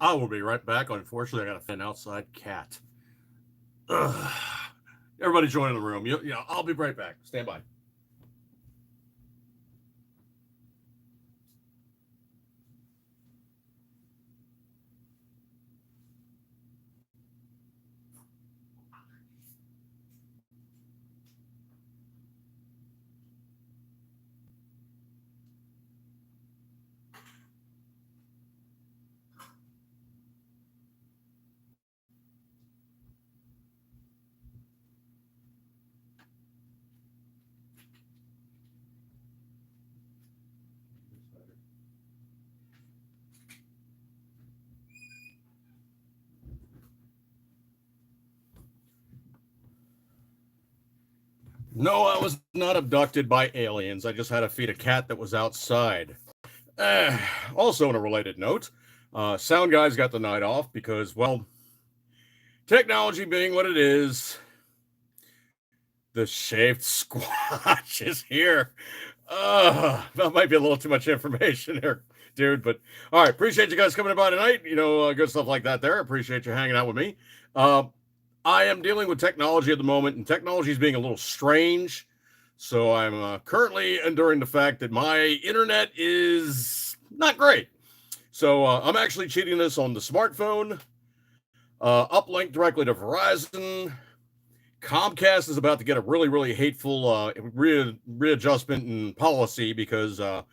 I will be right back. Unfortunately, I got an outside cat. Ugh. Everybody join in the room. I'll be right back. Stand by. No, I was not abducted by aliens. I just had to feed a cat that was outside. Uh, Also, on a related note, Sound Guys got the night off because, well, technology being what it is, the shaved squatch is here. That might be a little too much information there, dude. But all right, appreciate you guys coming by tonight. Good stuff like that there. Appreciate you hanging out with me. Uh, I am dealing with technology at the moment, and technology is being a little strange. So I'm currently enduring the fact that my internet is not great. So I'm actually cheating this on the smartphone, uplink directly to Verizon. Comcast is about to get a really, really hateful readjustment in policy because I'm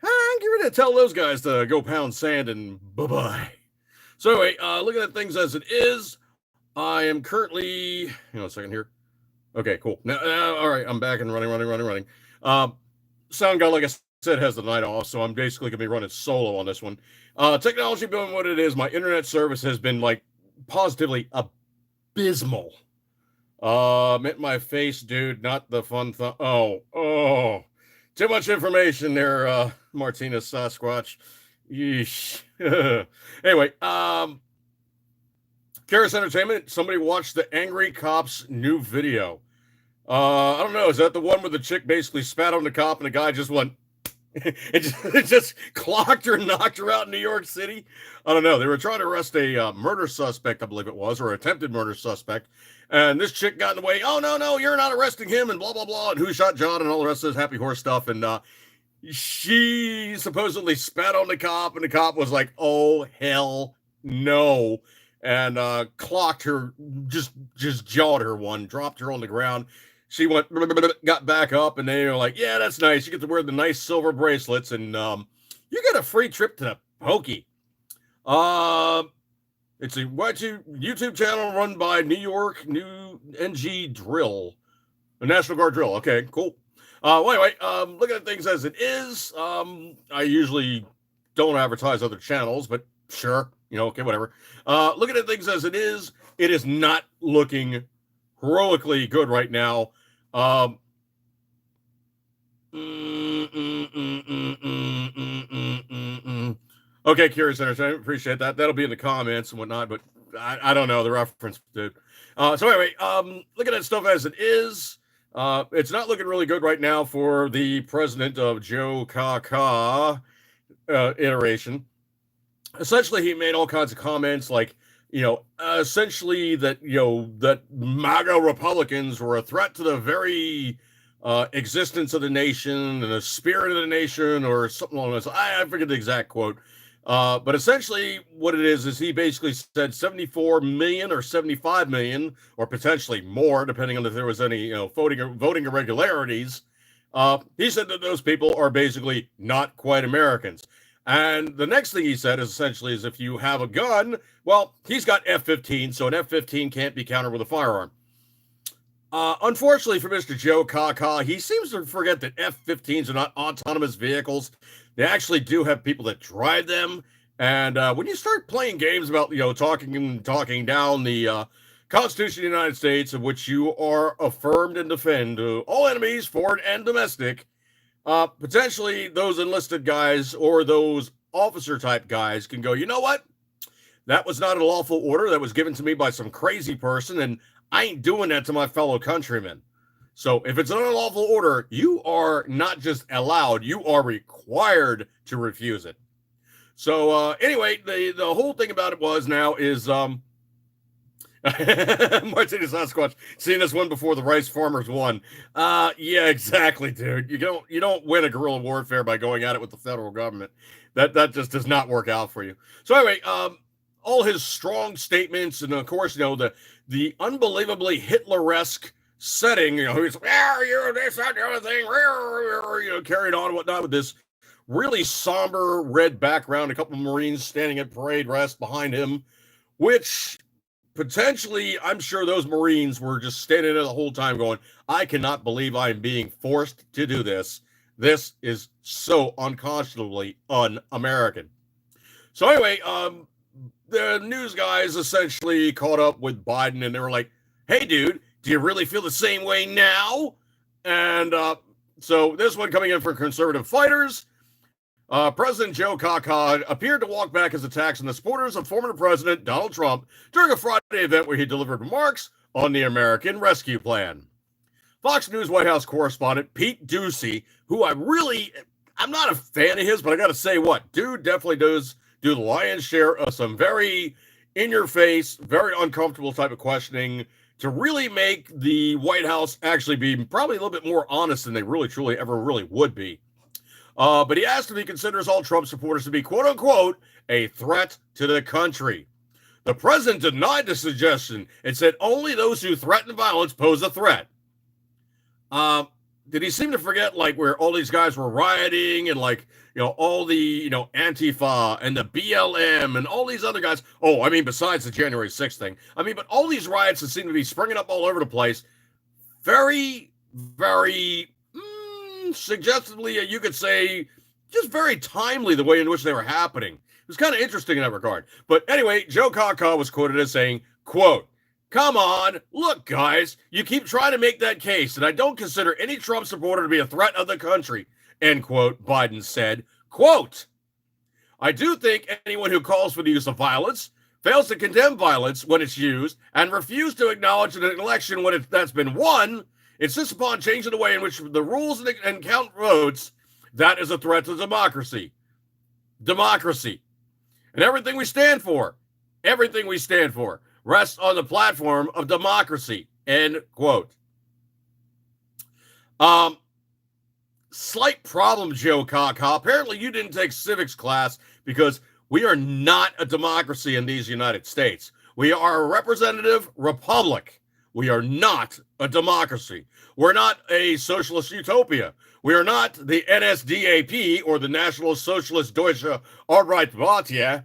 going to tell those guys to go pound sand and bye bye. So anyway, looking at things as it is, I am currently, a second here. Okay, cool. Now, all right, I'm back and running. Um, Sound guy, like I said, has the night off, so I'm basically gonna be running solo on this one. Technology being what it is, my internet service has been like positively abysmal. Hit my face, dude. Not the fun thing. Oh, too much information there, Martinez Sasquatch. Yeesh. Anyway, Karis Entertainment. Somebody watched the Angry Cops new video. I don't know. Is that the one where the chick basically spat on the cop and the guy just went it just clocked her and knocked her out in New York City? I don't know. They were trying to arrest a murder suspect, I believe it was, or attempted murder suspect. And this chick got in the way. Oh, no, you're not arresting him, and blah, blah, blah. And who shot John and all the rest of this happy horse stuff. And she supposedly spat on the cop, and the cop was like, oh, hell no. And clocked her, just jawed her one, dropped her on the ground. She went, got back up, and they were like, yeah, that's nice. You get to wear the nice silver bracelets, and you get a free trip to the Pokey. Uh, it's a YouTube channel run by New NG Drill, the National Guard Drill. Okay, cool. Well, anyway, looking at things as it is, I usually don't advertise other channels, but sure, okay, whatever. Looking at things as it is not looking heroically good right now. Um, Okay, Curious Entertainment, appreciate that. That'll be in the comments and whatnot, but I don't know the reference, dude. So anyway, looking at stuff as it is, it's not looking really good right now for the president of Joe Kaka iteration. Essentially, he made all kinds of comments like, essentially that MAGA Republicans were a threat to the very existence of the nation and the spirit of the nation, or something along those. I forget the exact quote. But essentially, what it is he basically said 74 million or 75 million, or potentially more, depending on if there was any voting irregularities. He said that those people are basically not quite Americans. And the next thing he said is essentially is if you have a gun, well, he's got F-15, so an F-15 can't be countered with a firearm. Unfortunately for Mr. Joe Kaka, he seems to forget that F-15s are not autonomous vehicles. They actually do have people that drive them. And when you start playing games about, talking down the Constitution of the United States, of which you are affirmed and defend all enemies, foreign and domestic, potentially those enlisted guys or those officer type guys can go, you know what? That was not a lawful order that was given to me by some crazy person, and I ain't doing that to my fellow countrymen. So if it's an unlawful order, you are not just allowed, you are required to refuse it. So anyway, the whole thing about it was now is Martinez Sasquatch seen this one before the rice farmers won. Yeah, exactly, dude. You don't win a guerrilla warfare by going at it with the federal government. That just does not work out for you. So anyway, all his strong statements, and of course, the unbelievably Hitler-esque setting, he's you're this, that, the other thing, carried on and whatnot with this really somber red background, a couple of Marines standing at parade rest behind him, which potentially, I'm sure those Marines were just standing there the whole time going, I cannot believe I'm being forced to do this. This is so unconscionably un-American. So anyway, the news guys essentially caught up with Biden, and they were like, hey, dude, do you really feel the same way now? And so this one coming in for conservative fighters, President Joe Kaka appeared to walk back his attacks on the supporters of former President Donald Trump during a Friday event where he delivered remarks on the American Rescue Plan. Fox News White House correspondent Pete Doocy, who I'm not a fan of his, but I got to say what, dude definitely does do the lion's share of some very in-your-face, very uncomfortable type of questioning to really make the White House actually be probably a little bit more honest than they really, truly ever really would be. But he asked if he considers all Trump supporters to be, quote unquote, a threat to the country. The president denied the suggestion and said only those who threaten violence pose a threat. Did he seem to forget, where all these guys were rioting and, all the, Antifa and the BLM and all these other guys? Oh, I mean, besides the January 6th thing. I mean, but all these riots that seem to be springing up all over the place, very, very suggestively, you could say, just very timely the way in which they were happening. It was kind of interesting in that regard. But anyway, Joe Kaka was quoted as saying, quote, come on, look, guys, you keep trying to make that case, and I don't consider any Trump supporter to be a threat of the country, end quote, Biden said, quote, I do think anyone who calls for the use of violence, fails to condemn violence when it's used, and refuses to acknowledge an election when that's been won, insists upon changing the way in which the rules and count votes, that is a threat to democracy. Democracy. And everything we stand for, rests on the platform of democracy, end quote. Slight problem, Joe Kaka. Apparently you didn't take civics class, because we are not a democracy in these United States. We are a representative republic. We are not a democracy. We're not a socialist utopia. We are not the NSDAP, or the National Socialist Deutsche Arbeiterpartei,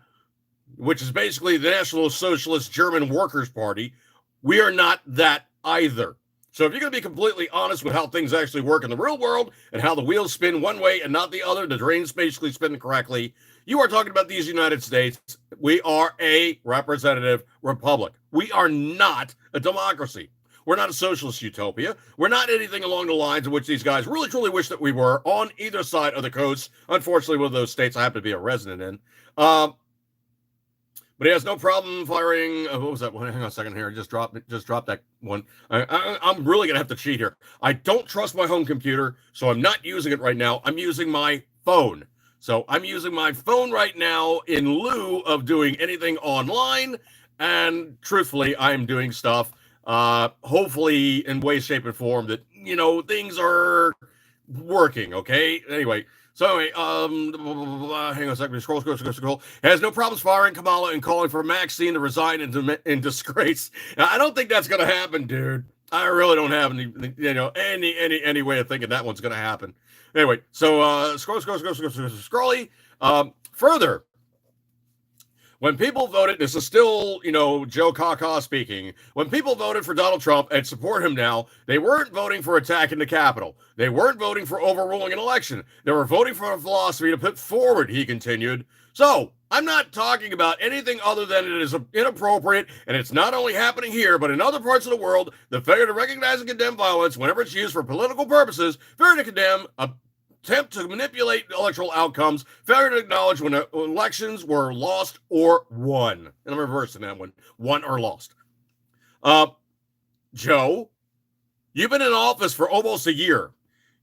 which is basically the National Socialist German Workers' Party. We are not that either. So if you're going to be completely honest with how things actually work in the real world and how the wheels spin one way and not the other, the train's basically spinning correctly, you are talking about these United States. We are a representative republic. We are not a democracy. We're not a socialist utopia. We're not anything along the lines in which these guys really, truly wish that we were on either side of the coast. Unfortunately, one of those states I happen to be a resident in. But he has no problem firing. What was that one? Hang on a second here. Just drop that one. I'm really going to have to cheat here. I don't trust my home computer, so I'm not using it right now. I'm using my phone. So I'm using my phone right now in lieu of doing anything online. And truthfully, I'm doing stuff, hopefully in way, shape, and form that, things are working. Okay. Anyway. So anyway, hang on a second. Scroll. Has no problems firing Kamala and calling for Maxine to resign in disgrace. Now, I don't think that's going to happen, dude. I really don't have any way of thinking that one's going to happen. Anyway, so scrolly. Further, when people voted, this is still, Joe Kaka speaking. When people voted for Donald Trump and support him now, they weren't voting for attacking the Capitol. They weren't voting for overruling an election. They were voting for a philosophy to put forward, he continued. So I'm not talking about anything other than it is inappropriate, and it's not only happening here, but in other parts of the world, the failure to recognize and condemn violence whenever it's used for political purposes, failure to condemn attempt to manipulate electoral outcomes, failure to acknowledge when elections were lost or won. And I'm reversing that one. Won or lost. Joe, you've been in office for almost a year.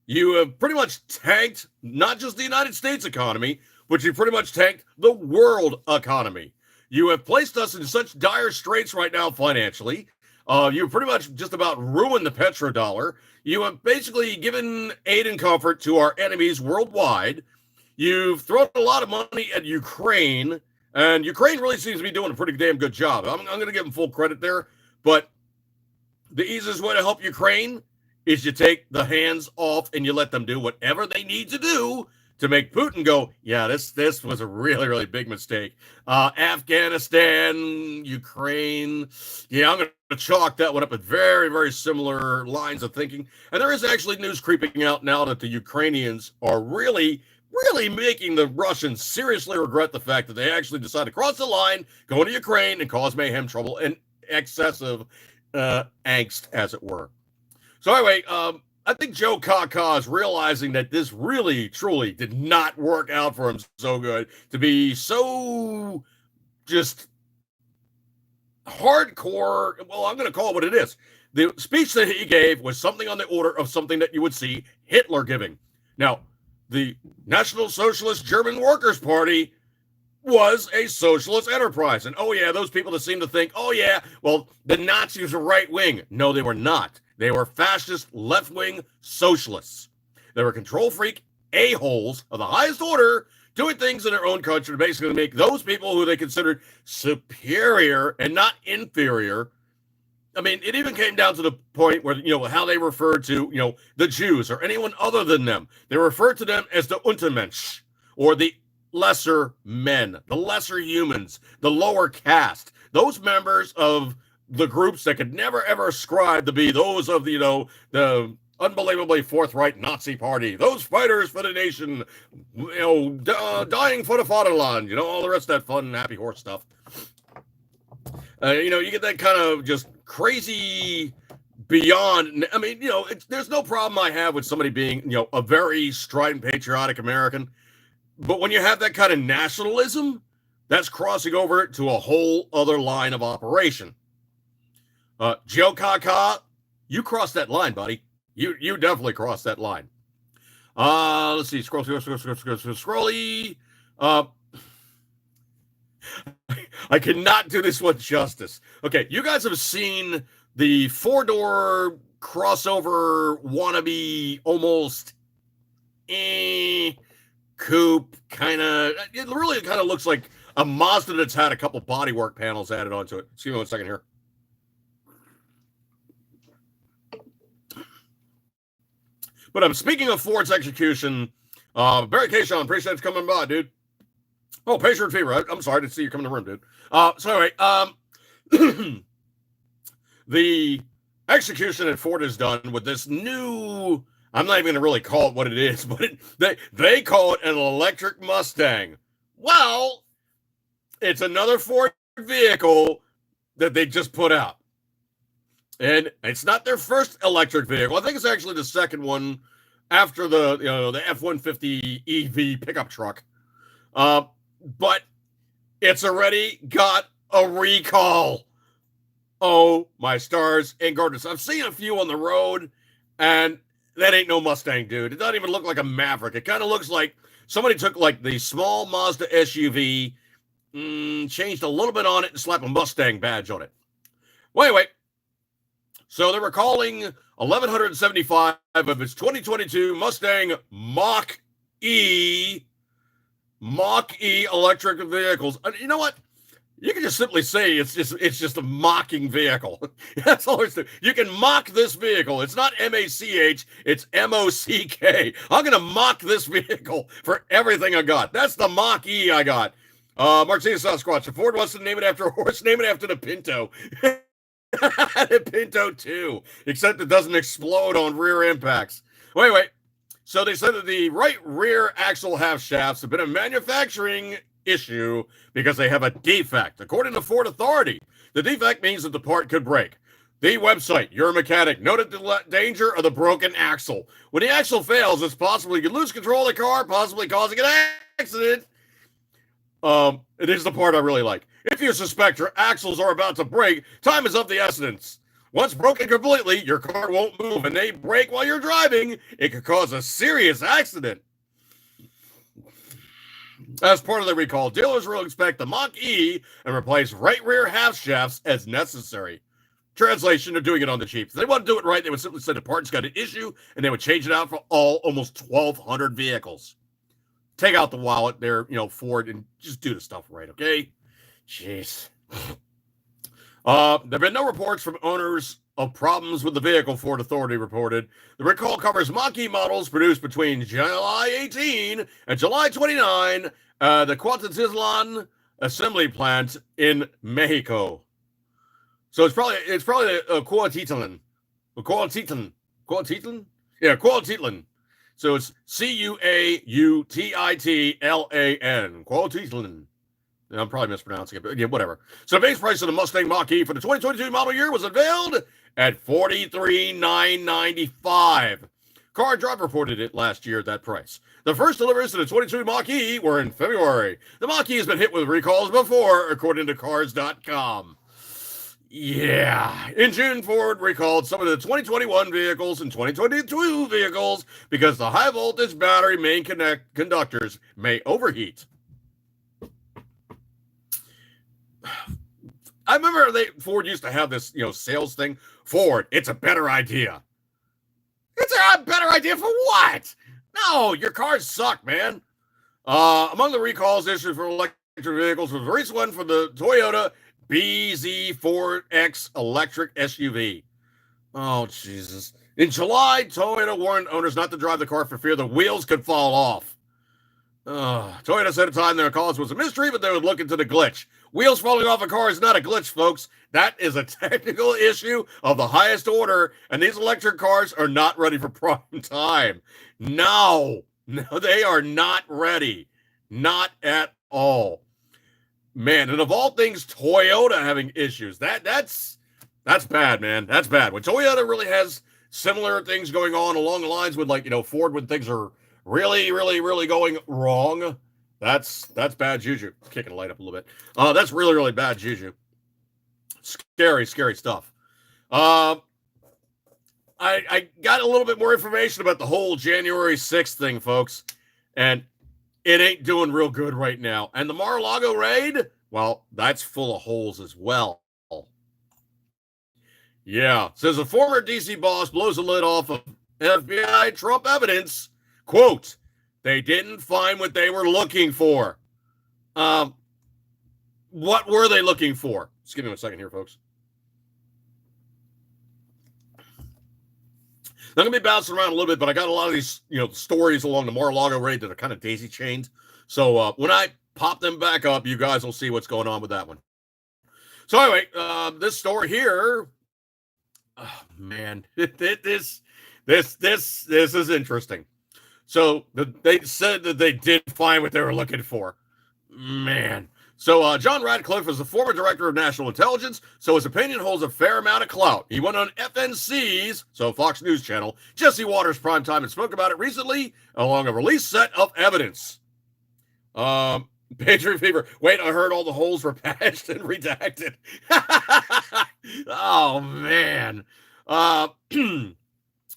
You have pretty much tanked not just the United States economy, but you pretty much tanked the world economy. You have placed us in such dire straits right now financially. You pretty much just about ruined the petrodollar. You have basically given aid and comfort to our enemies worldwide. You've thrown a lot of money at Ukraine, and Ukraine really seems to be doing a pretty damn good job. I'm going to give them full credit there, but the easiest way to help Ukraine is you take the hands off and you let them do whatever they need to do to make Putin go, yeah, this was a really, really big mistake. Afghanistan, Ukraine, yeah, I'm going to chalk that one up with very, very similar lines of thinking. And there is actually news creeping out now that the Ukrainians are really, really making the Russians seriously regret the fact that they actually decided to cross the line, go into Ukraine, and cause mayhem, trouble, and excessive angst, as it were. So anyway, I think Joe Kaka is realizing that this really, truly did not work out for him so good to be so just hardcore. Well, I'm going to call it what it is. The speech that he gave was something on the order of something that you would see Hitler giving. Now, the National Socialist German Workers' Party was a socialist enterprise. And oh, yeah, those people that seem to think, oh, yeah, well, the Nazis were right wing. No, they were not. They were fascist, left-wing socialists. They were control freak a-holes of the highest order doing things in their own country to basically make those people who they considered superior and not inferior. I mean, it even came down to the point where, how they referred to, the Jews or anyone other than them. They referred to them as the Untermensch, or the lesser men, the lesser humans, the lower caste. Those members of the groups that could never ever ascribe to be those of the unbelievably forthright Nazi party, those fighters for the nation, dying for the fatherland, all the rest of that fun happy horse stuff. You get that kind of just crazy beyond. I mean, there's no problem I have with somebody being a very strident patriotic American, but when you have that kind of nationalism, that's crossing over to a whole other line of operation. Joe Kaka, you crossed that line, buddy. You definitely crossed that line. Let's see. Scrolly. I cannot do this one justice. Okay, you guys have seen the four-door crossover wannabe almost coupe kind of. It really kind of looks like a Mazda that's had a couple bodywork panels added onto it. Excuse me 1 second here. But I'm speaking of Ford's execution. Barry K-Sean, appreciate you coming by, dude. Oh, patient fever. I'm sorry to see you come in the room, dude. So anyway, the execution that Ford has done with this new, I'm not even going to really call it what it is, but they call it an electric Mustang. Well, it's another Ford vehicle that they just put out. And it's not their first electric vehicle. I think it's actually the second one after the F-150 EV pickup truck. But it's already got a recall. Oh, my stars and garters. I've seen a few on the road, and that ain't no Mustang, dude. It doesn't even look like a Maverick. It kind of looks like somebody took like the small Mazda SUV, changed a little bit on it, and slapped a Mustang badge on it. Well, anyway, so they were calling 1,175 of its 2022 Mustang Mach-E electric vehicles. You know what? You can just simply say it's just a mocking vehicle. That's all it's doing. You can mock this vehicle. It's not M-A-C-H, it's M-O-C-K. I'm going to mock this vehicle for everything I got. That's the Mach-E I got. Martina Sasquatch, if Ford wants to name it after a horse, name it after the Pinto. The Pinto 2, except it doesn't explode on rear impacts. Well, anyway, so they said that the right rear axle half shafts have been a manufacturing issue because they have a defect. According to Ford Authority, the defect means that the part could break. The website, Your Mechanic, noted the danger of the broken axle. When the axle fails, it's possible you could lose control of the car, possibly causing an accident. It is the part I really like. If you suspect your axles are about to break, time is of the essence. Once broken completely, your car won't move, and they break while you're driving. It could cause a serious accident. As part of the recall, dealers will inspect the Mach-E and replace right rear half shafts as necessary. Translation, they're doing it on the cheap. If they want to do it right, they would simply say the part's got an issue, and they would change it out for almost 1,200 vehicles. Take out the wallet there, Ford, and just do the stuff right, okay? Jeez. There have been no reports from owners of problems with the vehicle, Ford Authority reported. The recall covers Mach-E models produced between July 18 and July 29, the Cuautitlán assembly plant in Mexico. So it's probably Cuautitlán. Cuautitlán? Yeah, Cuautitlán. So it's Cuautitlan. Cuautitlán. I'm probably mispronouncing it, but yeah, whatever. So the base price of the Mustang Mach-E for the 2022 model year was unveiled at $43,995. Car Drive reported it last year at that price. The first deliveries to the 2022 Mach-E were in February. The Mach-E has been hit with recalls before, according to Cars.com. Yeah. In June, Ford recalled some of the 2021 vehicles and 2022 vehicles because the high voltage battery main conductors may overheat. I remember Ford used to have this, sales thing. Ford, it's a better idea. It's a better idea for what? No, your cars suck, man. Among the recalls issued for electric vehicles was a recent one for the Toyota BZ4X electric SUV. Oh, Jesus. In July, Toyota warned owners not to drive the car for fear the wheels could fall off. Toyota said at the time their cause was a mystery, but they would look into the glitch. Wheels falling off a car is not a glitch, folks. That is a technical issue of the highest order, and these electric cars are not ready for prime time. No, they are not ready. Not at all. Man, and of all things, Toyota having issues. That's bad, man. That's bad. When Toyota really has similar things going on along the lines with, Ford, when things are really, really, really going wrong, that's bad juju. Kicking the light up a little bit. That's really, really bad juju. Scary, scary stuff. I got a little bit more information about the whole January 6th thing, folks, and it ain't doing real good right now. And the Mar-a-Lago raid, well, that's full of holes as well. Yeah, says a former DC boss blows the lid off of FBI Trump evidence. Quote, they didn't find what they were looking for. What were they looking for? Just give me 1 second here, folks. I'm going to be bouncing around a little bit, but I got a lot of these, stories along the Mar-a-Lago raid that are kind of daisy-chained. So when I pop them back up, you guys will see what's going on with that one. So anyway, this story here, oh man, this is interesting. So they said that they did find what they were looking for. Man. So John Radcliffe is the former director of national intelligence, so his opinion holds a fair amount of clout. He went on FNC's, so Fox News Channel, Jesse Waters Primetime, and spoke about it recently along a released set of evidence. Patriot Fever. Wait, I heard all the holes were patched and redacted. Oh, man.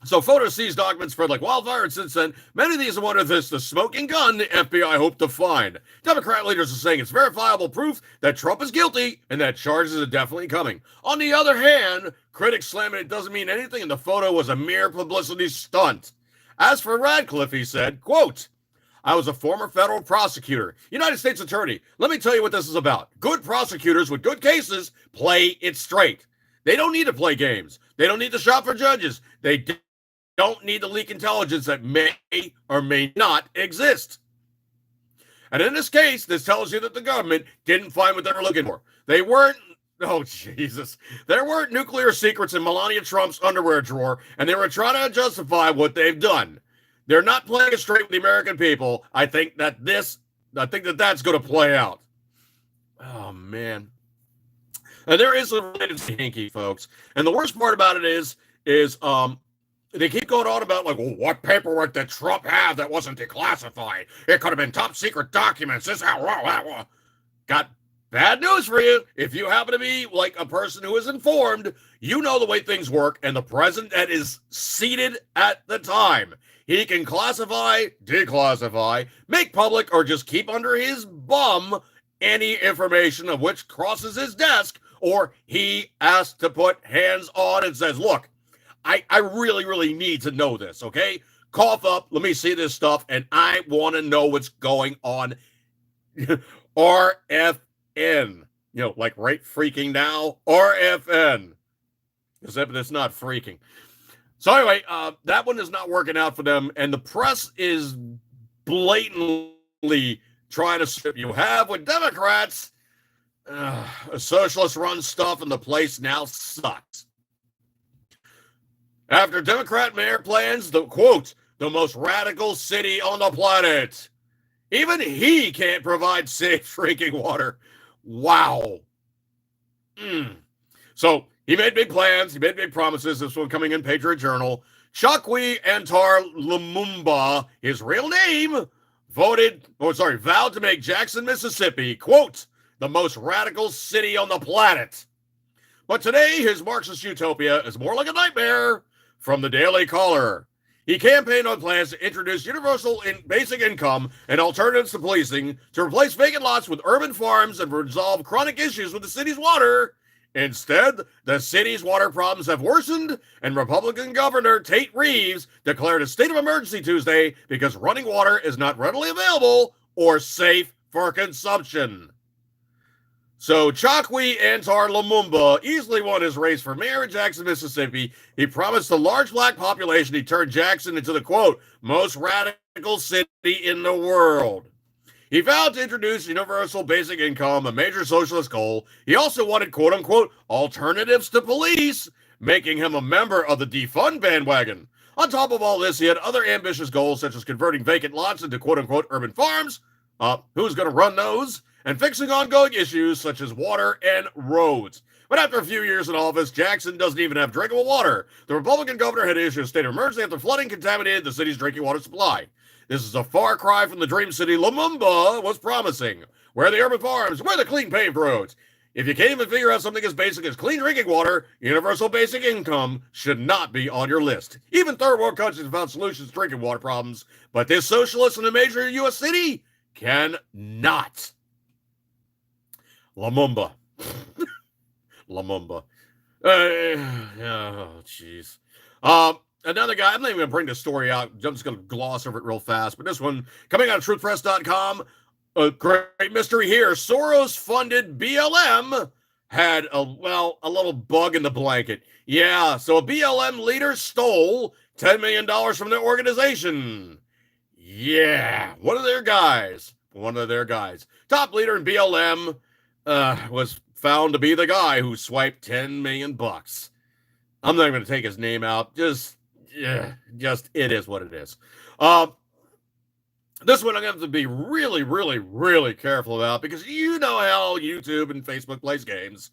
So photos seized documents spread like wildfire, and since then, many of these wonder if this the smoking gun the FBI hoped to find. Democrat leaders are saying it's verifiable proof that Trump is guilty and that charges are definitely coming. On the other hand, critics slamming it doesn't mean anything, and the photo was a mere publicity stunt. As for Radcliffe, he said, quote, I was a former federal prosecutor, United States attorney. Let me tell you what this is about. Good prosecutors with good cases play it straight. They don't need to play games. They don't need to shop for judges. They don't need to leak intelligence that may or may not exist. And in this case, this tells you that the government didn't find what they were looking for. They weren't, oh, Jesus. There weren't nuclear secrets in Melania Trump's underwear drawer, and they were trying to justify what they've done. They're not playing it straight with the American people. I think that that's going to play out. Oh, man. And there is a related to Hinky, folks. And the worst part about it is they keep going on about, like, well, what paperwork did Trump have that wasn't declassified? It could have been top secret documents. This how got bad news for you. If you happen to be like a person who is informed, you know the way things work, and the president that is seated at the time, he can classify, declassify, make public, or just keep under his bum any information of which crosses his desk, or he has to put hands on and says, look, I really, really need to know this, okay? Cough up, let me see this stuff, and I want to know what's going on. RFN, like right freaking now, RFN. Except it's not freaking. So anyway, that one is not working out for them, and the press is blatantly trying to strip you have with Democrats. A socialist-run stuff, and the place now sucks. After Democrat mayor plans the, quote, the most radical city on the planet, even he can't provide safe drinking water. Wow. So he made big plans. He made big promises. This one coming in Patriot Journal. Chokwe Antar Lumumba, his real name, vowed to make Jackson, Mississippi, quote, the most radical city on the planet. But today, his Marxist utopia is more like a nightmare. From the Daily Caller. He campaigned on plans to introduce universal basic income and alternatives to policing to replace vacant lots with urban farms and resolve chronic issues with the city's water. Instead, the city's water problems have worsened, and Republican Governor Tate Reeves declared a state of emergency Tuesday because running water is not readily available or safe for consumption. So Chokwe Antar Lumumba easily won his race for mayor of Jackson, Mississippi. He promised the large black population he turned Jackson into the, quote, most radical city in the world. He vowed to introduce universal basic income, a major socialist goal. He also wanted, quote unquote, alternatives to police, making him a member of the defund bandwagon. On top of all this, he had other ambitious goals, such as converting vacant lots into, quote unquote, urban farms. Who's going to run those? And fixing ongoing issues such as water and roads. But after a few years in office, Jackson doesn't even have drinkable water. The Republican governor had issued a state of emergency after flooding contaminated the city's drinking water supply. This is a far cry from the dream city Lumumba was promising. Where are the urban farms? Where are the clean paved roads? If you can't even figure out something as basic as clean drinking water, universal basic income should not be on your list. Even third world countries have found solutions to drinking water problems, but this socialist in a major U.S. city cannot. Lumumba. Lumumba. Oh, jeez. Another guy, I'm not even going to bring this story out. I'm just going to gloss over it real fast. But this one, coming out of truthpress.com, a great mystery here. Soros-funded BLM had a little bug in the blanket. Yeah, so a BLM leader stole $10 million from their organization. Yeah, one of their guys. Top leader in BLM was found to be the guy who swiped $10 million. I'm not even going to take his name out. Just it is what it is. This one I'm going to have to be really, really, really careful about because you know how YouTube and Facebook plays games.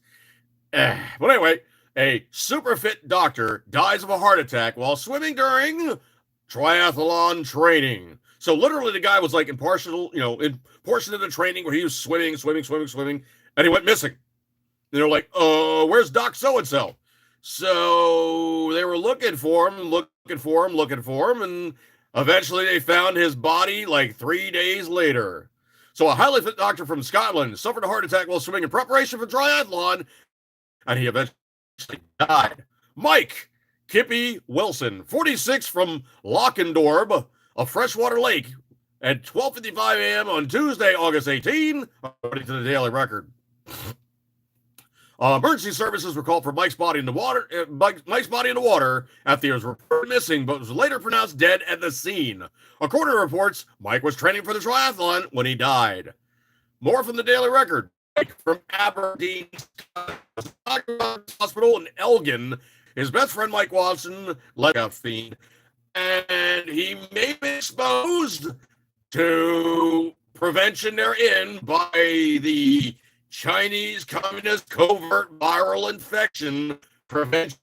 But anyway, a super fit doctor dies of a heart attack while swimming during triathlon training. So literally the guy was like in portion of the training where he was swimming, and he went missing. And they're like, where's Doc so-and-so? So they were looking for him, and eventually they found his body like 3 days later. So a highly fit doctor from Scotland suffered a heart attack while swimming in preparation for triathlon, and he eventually died. Mike Kippy Wilson, 46, from Lockendorb, a freshwater lake, at 12:55 a.m. on Tuesday, August 18, according to the Daily Record. Emergency services were called for Mike's body in the water. After he was reported missing, but was later pronounced dead at the scene. According to reports, Mike was training for the triathlon when he died. More from the Daily Record. Mike from Aberdeen Hospital in Elgin. His best friend Mike Watson led a fiend, and he may be exposed to prevention therein by the Chinese Communist Covert Viral Infection Prevention,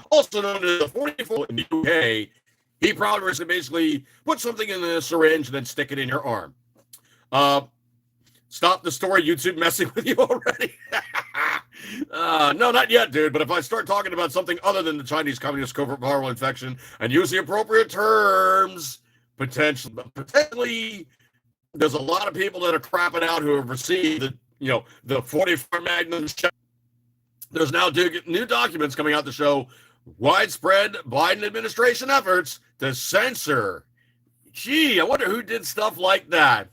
also known as the 44 in the UK. He probably was to basically put something in a syringe and then stick it in your arm. Stop the story, YouTube messing with you already? No, not yet, dude. But if I start talking about something other than the Chinese Communist covert viral infection and use the appropriate terms, potentially, there's a lot of people that are crapping out who have received the 44 Magnum shot. There's now new documents coming out to show widespread Biden administration efforts to censor. Gee, I wonder who did stuff like that.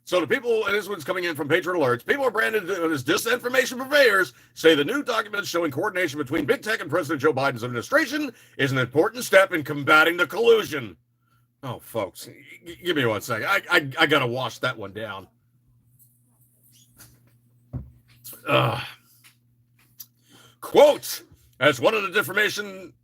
So the people, and this one's coming in from Patriot Alerts, people are branded as disinformation purveyors, say the new documents showing coordination between big tech and President Joe Biden's administration is an important step in combating the collusion. Oh, folks, give me 1 second. I got to wash that one down. Quote, as one of the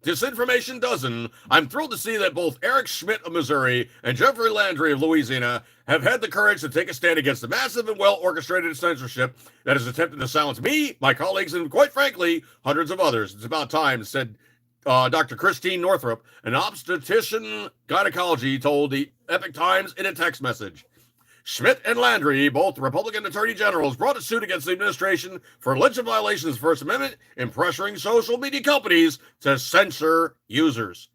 disinformation dozen, I'm thrilled to see that both Eric Schmidt of Missouri and Jeffrey Landry of Louisiana have had the courage to take a stand against the massive and well-orchestrated censorship that has attempted to silence me, my colleagues, and quite frankly, hundreds of others. It's about time, said Dr. Christine Northrup, an obstetrician gynecology, told the Epoch Times in a text message. Schmidt and Landry, both Republican attorney generals, brought a suit against the administration for alleged violations of the First Amendment and pressuring social media companies to censor users.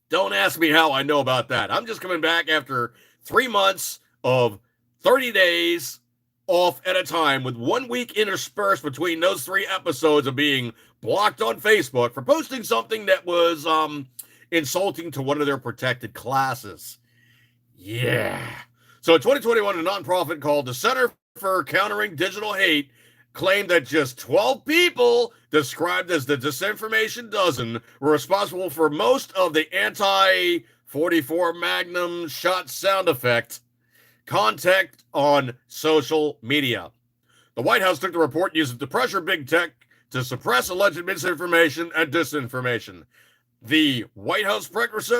Don't ask me how I know about that. I'm just coming back after 3 months of 30 days off at a time with 1 week interspersed between those 3 episodes of being blocked on Facebook for posting something that was insulting to one of their protected classes. Yeah. So in 2021, a nonprofit called the Center for Countering Digital Hate claimed that just 12 people, described as the disinformation dozen, were responsible for most of the anti-44 Magnum shot sound effect content on social media. The White House took the report and used it to pressure big tech to suppress alleged misinformation and disinformation. The White House press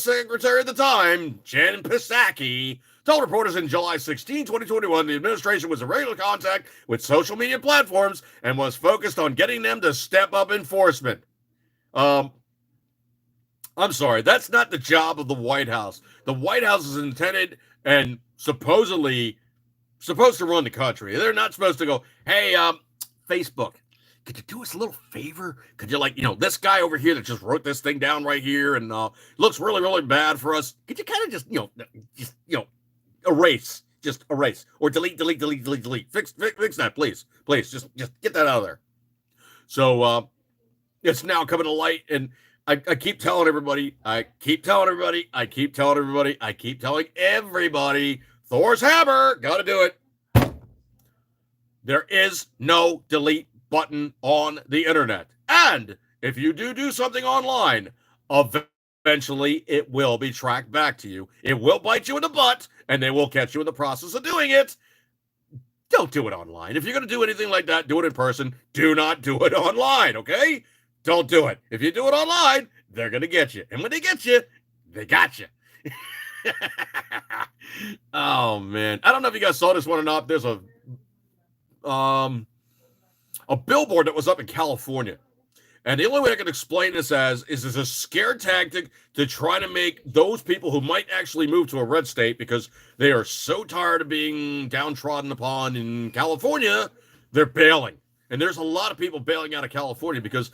secretary at the time, Jen Psaki, told reporters in July 16, 2021, the administration was in regular contact with social media platforms and was focused on getting them to step up enforcement. I'm sorry, that's not the job of the White House. The White House is intended and supposedly supposed to run the country. They're not supposed to go, hey, Facebook, could you do us a little favor? Could you, this guy over here that just wrote this thing down right here and looks really, really bad for us? Could you kind of just erase or delete. Fix that, please. Just get that out of there. So it's now coming to light, and I keep telling everybody, Thor's hammer, got to do it. There is no delete button on the internet. And if you do something online, eventually it will be tracked back to you. It will bite you in the butt, and they will catch you in the process of doing it. Don't do it online. If you're going to do anything like that, do it in person. Do not do it online, okay? Don't do it. If you do it online, they're going to get you. And when they get you, they got you. Oh, man. I don't know if you guys saw this one or not. There's a billboard that was up in California. And the only way I can explain this is a scare tactic to try to make those people who might actually move to a red state because they are so tired of being downtrodden upon in California, they're bailing. And there's a lot of people bailing out of California because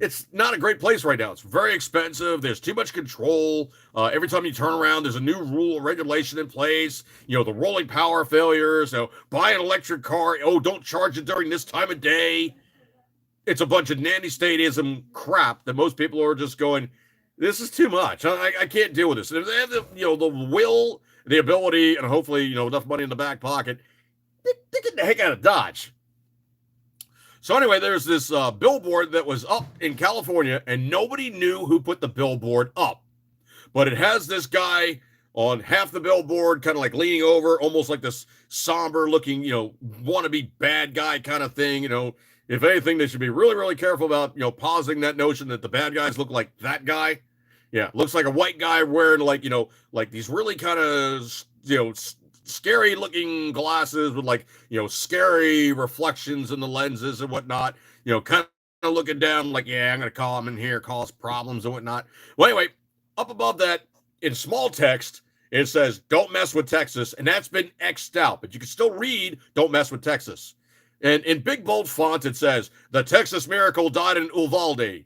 it's not a great place right now. It's very expensive. There's too much control. Every time you turn around, there's a new rule or regulation in place. The rolling power failures. Buy an electric car. Oh, don't charge it during this time of day. It's a bunch of nanny statism crap that most people are just going, this is too much. I can't deal with this. And if they have the will, the ability, and hopefully, enough money in the back pocket, they get the heck out of Dodge. So anyway, there's this billboard that was up in California, and nobody knew who put the billboard up. But it has this guy on half the billboard, kind of like leaning over, almost like this somber-looking, wannabe bad guy kind of thing, If anything, they should be really, really careful about, pausing that notion that the bad guys look like that guy. Yeah, looks like a white guy wearing like these really kind of, scary looking glasses with scary reflections in the lenses and whatnot, kind of looking down like, yeah, I'm going to call him in here, cause problems and whatnot. Well, anyway, up above that in small text, it says, don't mess with Texas, and that's been X'd out, but you can still read, don't mess with Texas. And in big, bold font, it says, the Texas Miracle died in Uvalde.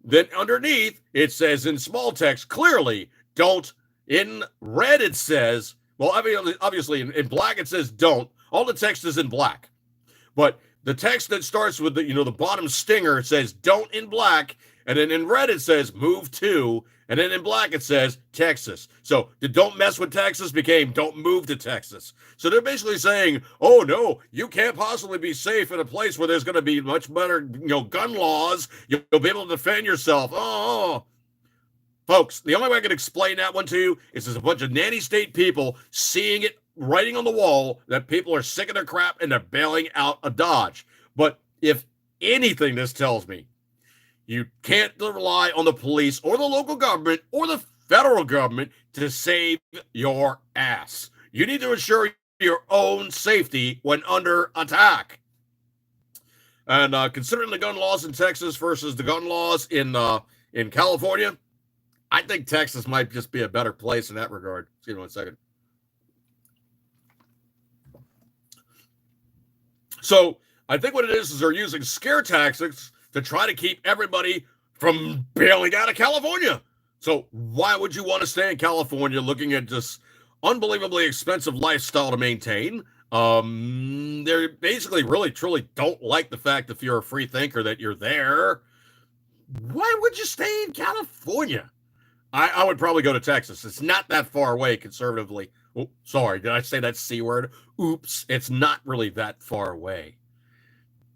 Then underneath, it says in small text, clearly, don't. In red, it says, well, obviously in black, it says don't. All the text is in black. But the text that starts with the bottom stinger says don't in black, and then in red it says move to, and then in black it says Texas. So the don't mess with Texas became don't move to Texas. So they're basically saying, oh no, you can't possibly be safe in a place where there's going to be much better, gun laws. You'll be able to defend yourself. Oh. Folks, the only way I can explain that one to you is there's a bunch of nanny state people seeing it writing on the wall that people are sick of their crap and they're bailing out of Dodge. But if anything this tells me, you can't rely on the police or the local government or the federal government to save your ass. You need to ensure your own safety when under attack. And considering the gun laws in Texas versus the gun laws in California, I think Texas might just be a better place in that regard. Excuse me 1 second. So I think what it is they're using scare tactics to try to keep everybody from bailing out of California. So why would you want to stay in California looking at this unbelievably expensive lifestyle to maintain? They basically really, truly don't like the fact if you're a free thinker that you're there. Why would you stay in California? I would probably go to Texas. It's not that far away conservatively. Oh, sorry, did I say that C word? Oops, it's not really that far away.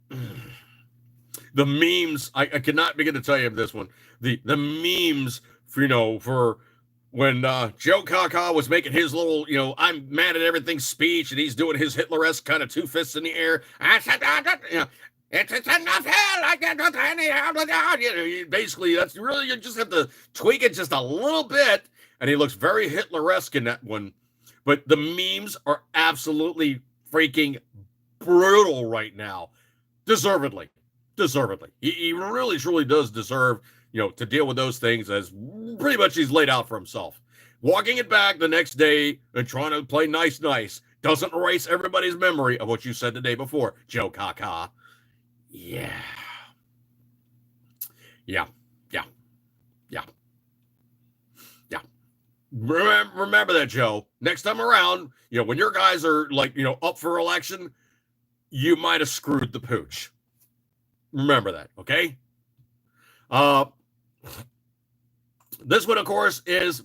The memes, I cannot begin to tell you this one. The memes for when Joe Kaka was making his little, I'm mad at everything speech, and he's doing his Hitler-esque kind of two fists in the air. It's enough hell. I can't do any. Basically, that's really, you just have to tweak it just a little bit. And he looks very Hitler-esque in that one. But the memes are absolutely freaking brutal right now. Deservedly. He really, truly does deserve, to deal with those things as pretty much he's laid out for himself. Walking it back the next day and trying to play nice doesn't erase everybody's memory of what you said the day before, Joe Kaka. Yeah. Remember that, Joe. Next time around, when your guys are up for election, you might have screwed the pooch. Remember that, okay? This one, of course, is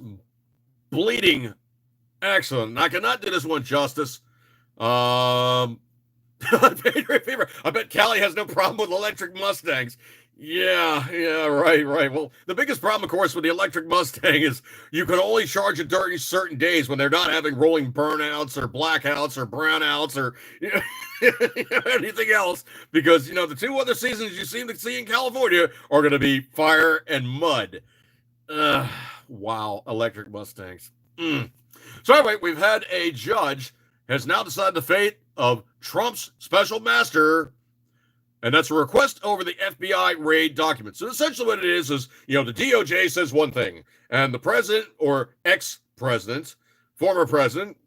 bleeding. Excellent. I cannot do this one justice. I bet Callie has no problem with electric Mustangs. Yeah, right. Well, the biggest problem, of course, with the electric Mustang is you can only charge it during certain days when they're not having rolling burnouts or blackouts or brownouts or anything else, because the two other seasons you seem to see in California are going to be fire and mud. Wow, electric Mustangs. So anyway, we've had a judge has now decided the fate of Trump's special master, and that's a request over the FBI raid documents. So essentially what it is the DOJ says one thing, and the president or ex-president, former president,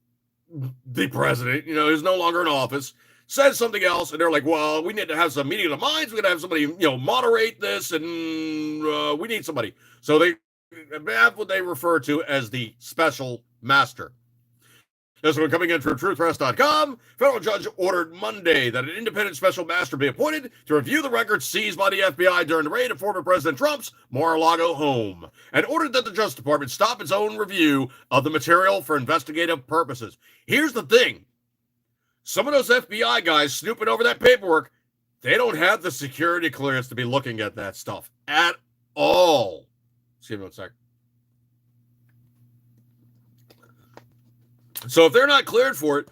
the president, who's no longer in office, says something else, and they're like, well, we need to have some meeting of the minds. We're going to have somebody, moderate this, and we need somebody. So they have what they refer to as the special master. This one coming in from truthpress.com. Federal judge ordered Monday that an independent special master be appointed to review the records seized by the FBI during the raid of former President Trump's Mar-a-Lago home, and ordered that the Justice Department stop its own review of the material for investigative purposes. Here's the thing. Some of those FBI guys snooping over that paperwork, they don't have the security clearance to be looking at that stuff at all. Excuse me 1 second. So if they're not cleared for it,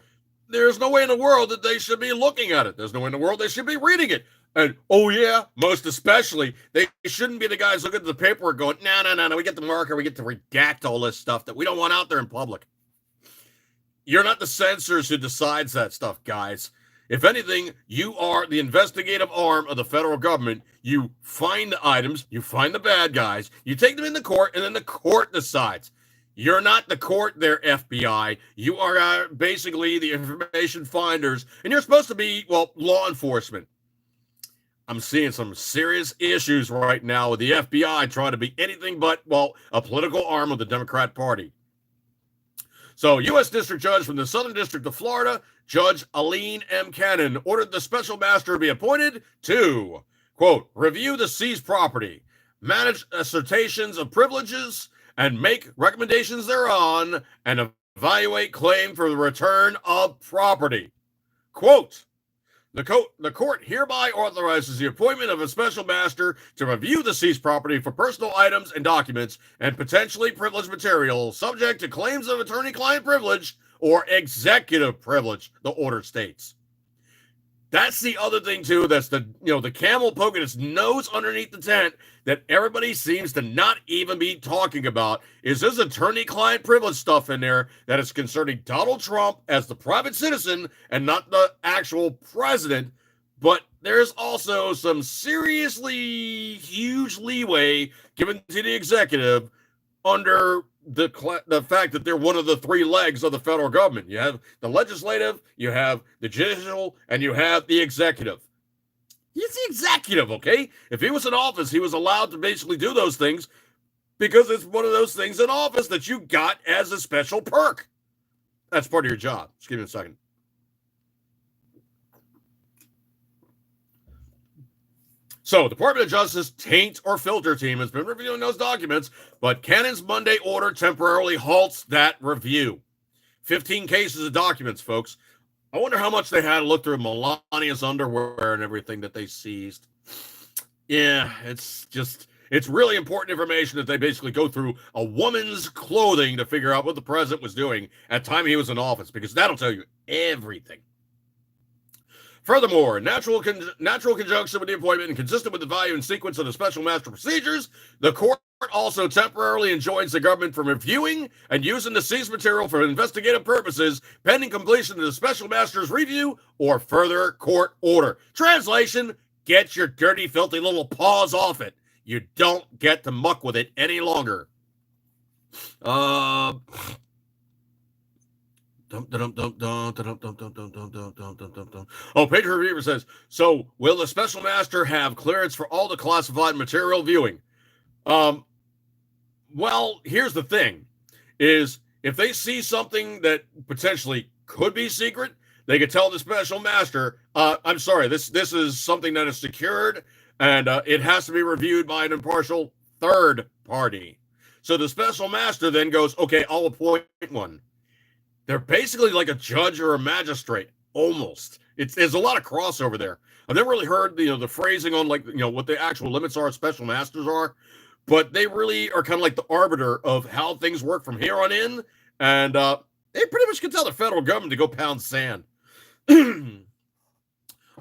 there's no way in the world that they should be looking at it. There's no way in the world they should be reading it. And, oh yeah, most especially, they shouldn't be the guys looking at the paperwork going, no, we get the marker, we get to redact all this stuff that we don't want out there in public. You're not the censors who decides that stuff, guys. If anything, you are the investigative arm of the federal government. You find the items, you find the bad guys, you take them in the court, and then the court decides. You're not the court there, FBI. You are basically the information finders, and you're supposed to be, well, law enforcement. I'm seeing some serious issues right now with the FBI trying to be anything but, well, a political arm of the Democrat Party. So, U.S. District Judge from the Southern District of Florida, Judge Aline M. Cannon, ordered the special master to be appointed to, quote, review the seized property, manage assertions of privileges, and make recommendations thereon, and evaluate claim for the return of property. Quote, the court hereby authorizes the appointment of a special master to review the seized property for personal items and documents and potentially privileged material subject to claims of attorney-client privilege or executive privilege, the order states. That's the other thing, too, that's the camel poking its nose underneath the tent that everybody seems to not even be talking about is this attorney-client privilege stuff in there that is concerning Donald Trump as the private citizen and not the actual president. But there's also some seriously huge leeway given to the executive under the fact that they're one of the three legs of the federal government. You have the legislative, you have the judicial, and you have the executive. He's the executive, okay? If he was in office, he was allowed to basically do those things because it's one of those things in office that you got as a special perk. That's part of your job. Just give me a second. So, Department of Justice taint or filter team has been reviewing those documents, but Cannon's Monday order temporarily halts that review. 15 cases of documents, folks. I wonder how much they had to look through Melania's underwear and everything that they seized. Yeah, it's really important information that they basically go through a woman's clothing to figure out what the president was doing at the time he was in office, because that'll tell you everything. Furthermore, natural conjunction with the appointment and consistent with the value and sequence of the special master procedures, the court also temporarily enjoins the government from reviewing and using the seized material for investigative purposes pending completion of the special master's review or further court order. Translation, get your dirty, filthy little paws off it. You don't get to muck with it any longer. Patriot Reaver says, so will the special master have clearance for all the classified material viewing? Well, here's the thing, is if they see something that potentially could be secret, they could tell the special master, I'm sorry, this is something that is secured, and it has to be reviewed by an impartial third party. So the special master then goes, okay, I'll appoint one. They're basically like a judge or a magistrate, almost. There's a lot of crossover there. I've never really heard the phrasing on what the actual limits are, special masters are, but they really are kind of like the arbiter of how things work from here on in, and they pretty much can tell the federal government to go pound sand. The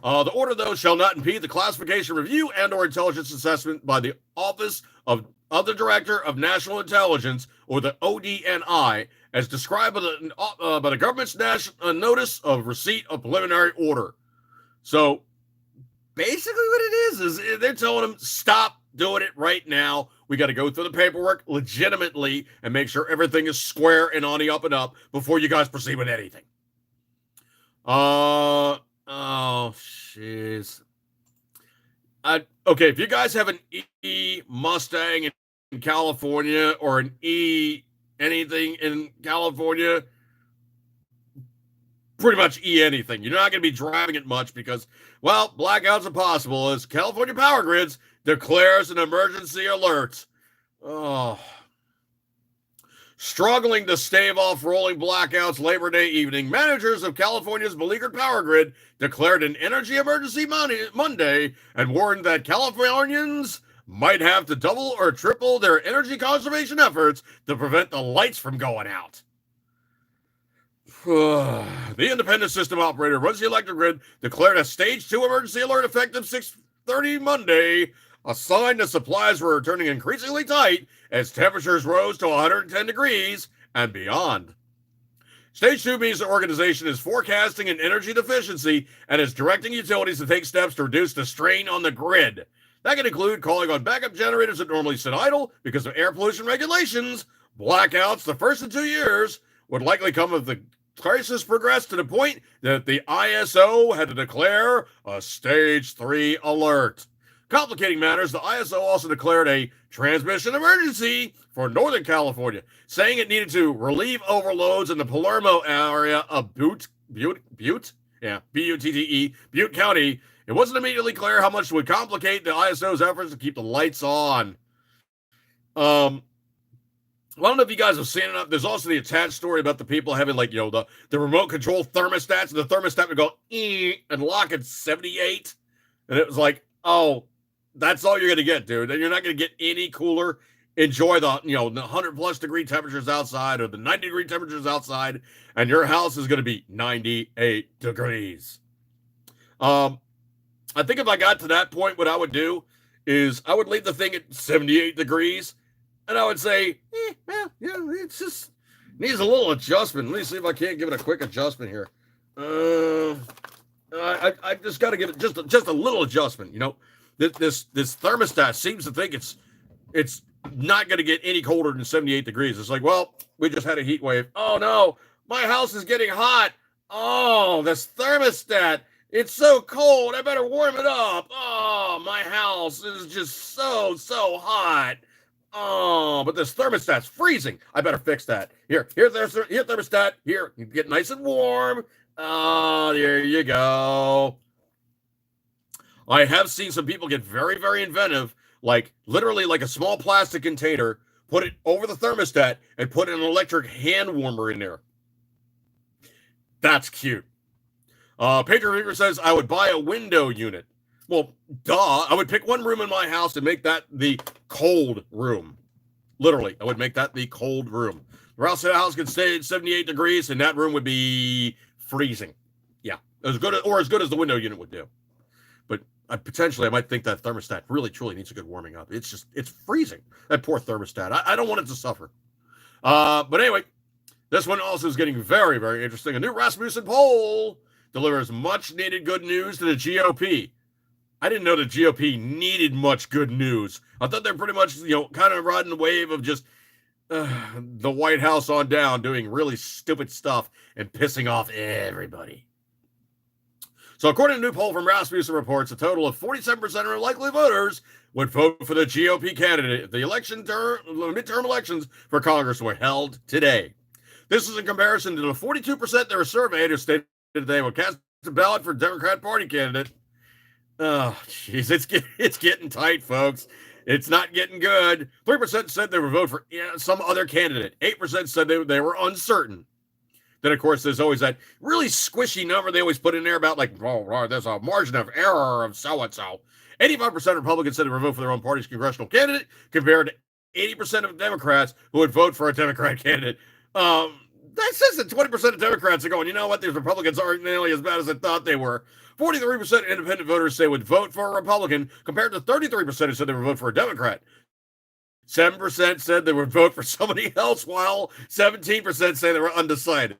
order, though, shall not impede the classification review and or intelligence assessment by the Office of the Director of National Intelligence, or the ODNI, as described by the government's notice of receipt of preliminary order. So, basically what it is they're telling them, stop doing it right now. We got to go through the paperwork legitimately and make sure everything is square and on the up and up before you guys proceed with anything. Oh, jeez. Okay, if you guys have an E Mustang in California or an E anything in California, pretty much E anything, you're not going to be driving it much because, well, blackouts are possible as California Power Grids declares an emergency alert. Oh. Struggling to stave off rolling blackouts Labor Day evening, managers of California's beleaguered power grid declared an energy emergency Monday and warned that Californians might have to double or triple their energy conservation efforts to prevent the lights from going out. The independent system operator runs the electric grid declared a stage 2 emergency alert effective 6:30 Monday, a sign that supplies were turning increasingly tight as temperatures rose to 110 degrees and beyond. Stage 2 means the organization is forecasting an energy deficiency and is directing utilities to take steps to reduce the strain on the grid. That can include calling on backup generators that normally sit idle because of air pollution regulations, Blackouts, the first in 2 years, would likely come if the crisis progressed to the point that the ISO had to declare a stage 3 alert. Complicating matters, the ISO also declared a transmission emergency for Northern California, saying it needed to relieve overloads in the Palermo area of Butte, B-U-T-T-E, Butte County. It wasn't immediately clear how much would complicate the ISO's efforts to keep the lights on. Well, I don't know if you guys have seen it. There's also the attached story about the people having, like, the remote control thermostats, and the thermostat would go and lock at 78. And it was like, oh, that's all you're going to get, dude. And you're not going to get any cooler. Enjoy the 100 plus degree temperatures outside or the 90 degree temperatures outside, and your house is going to be 98 degrees. I think if I got to that point, what I would do is I would leave the thing at 78 degrees. And I would say, it's just needs a little adjustment. Let me see if I can't give it a quick adjustment here. I just got to give it just a little adjustment. This thermostat seems to think it's not going to get any colder than 78 degrees. It's like, well, we just had a heat wave. Oh no, my house is getting hot. Oh, this thermostat, it's so cold. I better warm it up. Oh, my house is just so hot. Oh, but this thermostat's freezing. I better fix that. Here, thermostat. Here, you get nice and warm. Oh, there you go. I have seen some people get very, very inventive, like literally like a small plastic container, put it over the thermostat, and put an electric hand warmer in there. That's cute. Patriot Reaver says, I would buy a window unit. Well, duh. I would pick one room in my house and make that the cold room. Literally, I would make that the cold room. The rest of the house could stay at 78 degrees, and that room would be freezing. Yeah, as good as the window unit would do. But potentially, I might think that thermostat really, truly needs a good warming up. It's freezing. That poor thermostat. I don't want it to suffer. But anyway, this one also is getting very, very interesting. A new Rasmussen poll delivers much-needed good news to the GOP. I didn't know the GOP needed much good news. I thought they're pretty much, kind of riding the wave of just the White House on down doing really stupid stuff and pissing off everybody. So according to a new poll from Rasmussen reports, a total of 47% of likely voters would vote for the GOP candidate if the midterm elections for Congress were held today. This is in comparison to the 42% that were surveyed who stated they would cast a ballot for Democrat Party candidate. Oh, jeez, it's getting tight, folks. It's not getting good. 3% said they would vote for some other candidate. 8% said they were uncertain. Then, of course, there's always that really squishy number they always put in there about, like, there's a margin of error of so-and-so. 85% of Republicans said they would vote for their own party's congressional candidate, compared to 80% of Democrats who would vote for a Democrat candidate. That says that 20% of Democrats are going, you know what, these Republicans aren't nearly as bad as I thought they were. 43% independent voters say would vote for a Republican, compared to 33% who said they would vote for a Democrat. 7% said they would vote for somebody else, while 17% say they were undecided.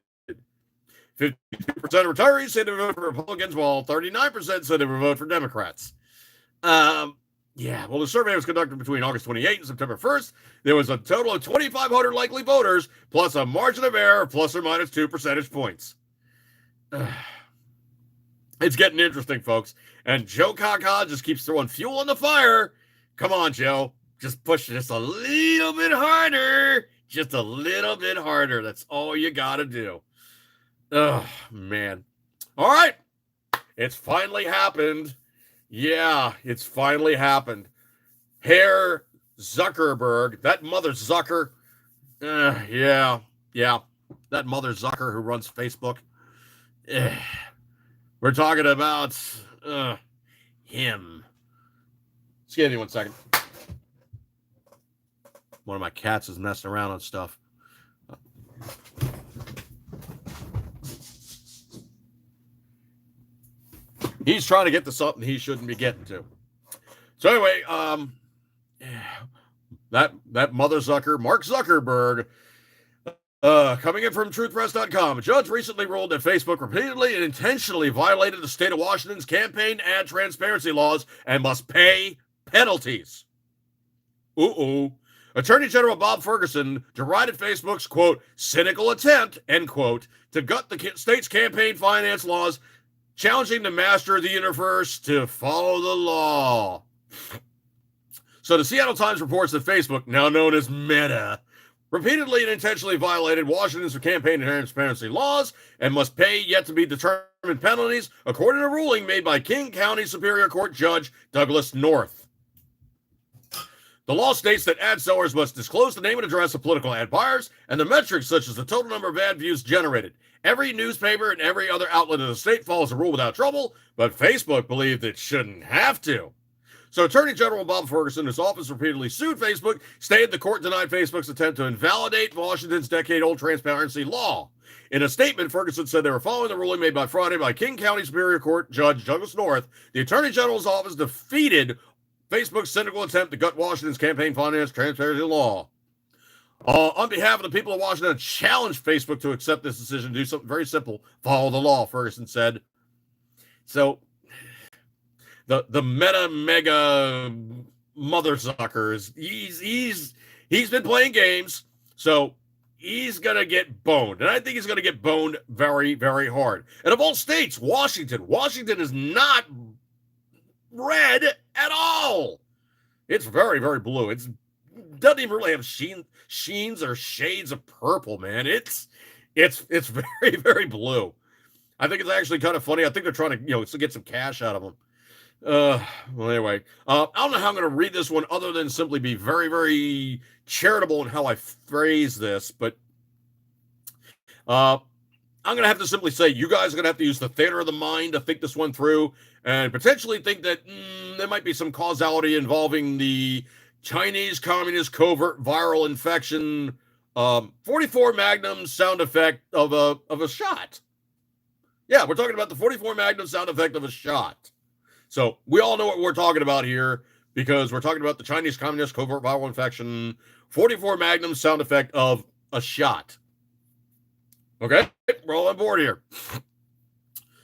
52% of retirees said they would vote for Republicans, while 39% said they would vote for Democrats. The survey was conducted between August 28th and September 1st. There was a total of 2,500 likely voters, plus a margin of error of plus or minus 2 percentage points. It's getting interesting, folks. And Joe Kaka just keeps throwing fuel on the fire. Come on, Joe. Just push it just a little bit harder. Just a little bit harder. That's all you got to do. Oh, man. All right. It's finally happened. Yeah, it's finally happened. Herr Zuckerberg, that mother Zucker. Yeah. That mother Zucker who runs Facebook. We're talking about him. Excuse me 1 second. One of my cats is messing around on stuff. He's trying to get to something he shouldn't be getting to. So anyway, that mother Zucker, Mark Zuckerberg, coming in from truthpress.com. A judge recently ruled that Facebook repeatedly and intentionally violated the state of Washington's campaign ad transparency laws and must pay penalties. Attorney General Bob Ferguson derided Facebook's, quote, cynical attempt, end quote, to gut the state's campaign finance laws, challenging the master of the universe to follow the law. So the Seattle Times reports that Facebook, now known as Meta, repeatedly and intentionally violated Washington's campaign transparency laws and must pay yet to be determined penalties, according to a ruling made by King County Superior Court Judge Douglas North. The law states that ad sellers must disclose the name and address of political ad buyers and the metrics such as the total number of ad views generated. Every newspaper and every other outlet in the state follows the rule without trouble, but Facebook believed it shouldn't have to. So Attorney General Bob Ferguson, whose office repeatedly sued Facebook, stated the court denied Facebook's attempt to invalidate Washington's decade-old transparency law. In a statement, Ferguson said they were following the ruling made by Friday by King County Superior Court Judge Douglas North. The Attorney General's office defeated Facebook's cynical attempt to gut Washington's campaign finance transparency law. On behalf of the people of Washington, challenged Facebook to accept this decision to do something very simple: follow the law, Ferguson said. So the mega mother suckers, he's been playing games, so he's gonna get boned, and I think he's gonna get boned very, very hard. And of all states, Washington is not red at all. It's very, very blue. It doesn't even really have sheens or shades of purple, man. It's very, very blue. I think it's actually kind of funny. I think they're trying to, get some cash out of them. Well, anyway, I don't know how I'm going to read this one other than simply be very, very charitable in how I phrase this, but I'm going to have to simply say you guys are going to have to use the theater of the mind to think this one through and potentially think that there might be some causality involving the Chinese Communist covert viral infection 44 Magnum sound effect of a shot. Yeah, we're talking about the 44 Magnum sound effect of a shot. So we all know what we're talking about here because we're talking about the Chinese Communist covert viral infection 44 Magnum sound effect of a shot. Okay, we're all on board here.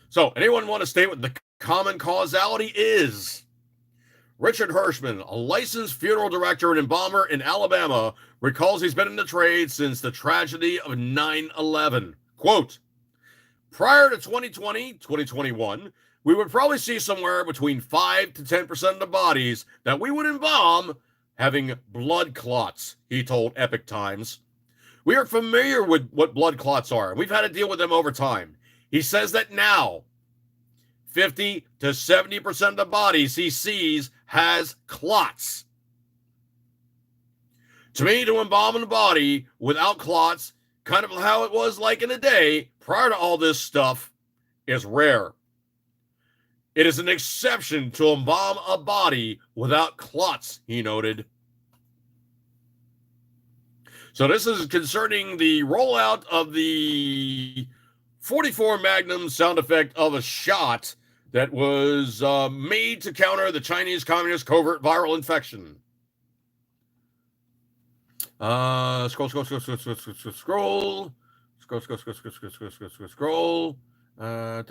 So anyone want to state what the common causality is? Richard Hirschman, a licensed funeral director and embalmer in Alabama, recalls he's been in the trade since the tragedy of 9/11. Quote, prior to 2020, 2021, we would probably see somewhere between 5 to 10% of the bodies that we would embalm having blood clots, he told Epoch Times. We are familiar with what blood clots are, and we've had to deal with them over time. He says that now, 50 to 70% of the bodies he sees has clots. To me, to embalm a body without clots, kind of how it was like in the day prior to all this stuff, is rare. It is an exception to embalm a body without clots, he noted. So this is concerning the rollout of the 44 Magnum sound effect of a shot that was made to counter the Chinese Communist covert viral infection. Scroll. And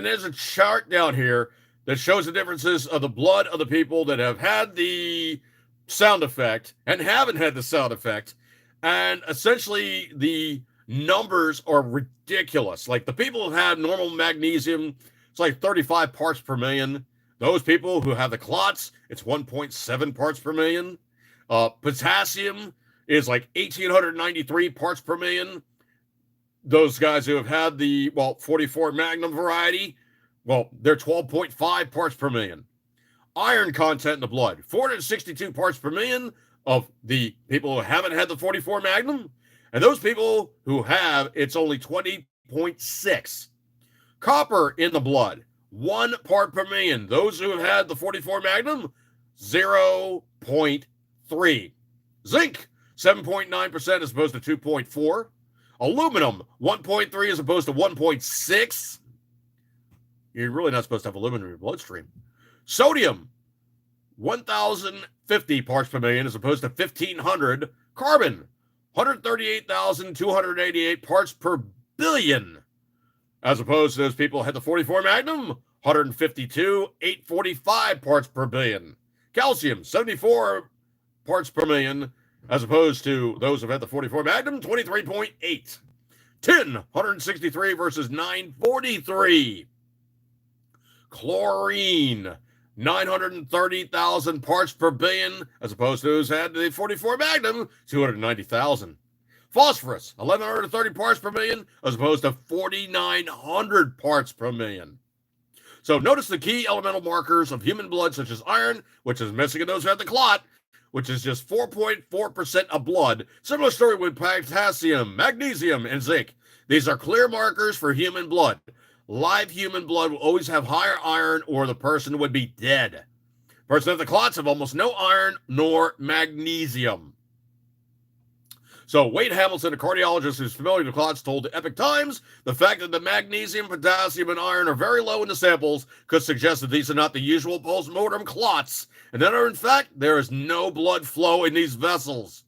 there's a chart down here that shows the differences of the blood of the people that have had the sound effect and haven't had the sound effect. And essentially the numbers are ridiculous. Like the people who have normal magnesium, it's like 35 parts per million. Those people who have the clots, it's 1.7 parts per million. Potassium is like 1,893 parts per million. Those guys who have had the 44 Magnum variety, they're 12.5 parts per million. Iron content in the blood, 462 parts per million of the people who haven't had the 44 Magnum. And those people who have, it's only 20.6. Copper in the blood, 1 part per million. Those who have had the 44 Magnum, 0.3. Zinc, 7.9% as opposed to 2.4. Aluminum, 1.3 as opposed to 1.6. You're really not supposed to have aluminum in your bloodstream. Sodium, 1,050 parts per million as opposed to 1,500. Carbon, 138,288 parts per billion, as opposed to those people who had the 44 Magnum, 152,845 parts per billion. Calcium, 74 parts per million, as opposed to those who've had the 44 Magnum, 23.8. Tin, 163 versus 943. Chlorine, 930,000 parts per billion, as opposed to who's had the 44 Magnum, 290,000. Phosphorus, 1,130 parts per million, as opposed to 4,900 parts per million. So notice the key elemental markers of human blood, such as iron, which is missing in those who had the clot, which is just 4.4% of blood. Similar story with potassium, magnesium, and zinc. These are clear markers for human blood. Live human blood will always have higher iron, or the person would be dead. Person with the clots have almost no iron nor magnesium. So Wade Hamilton, a cardiologist who's familiar with clots, told the Epoch Times the fact that the magnesium, potassium, and iron are very low in the samples could suggest that these are not the usual postmortem clots, and that in fact there is no blood flow in these vessels.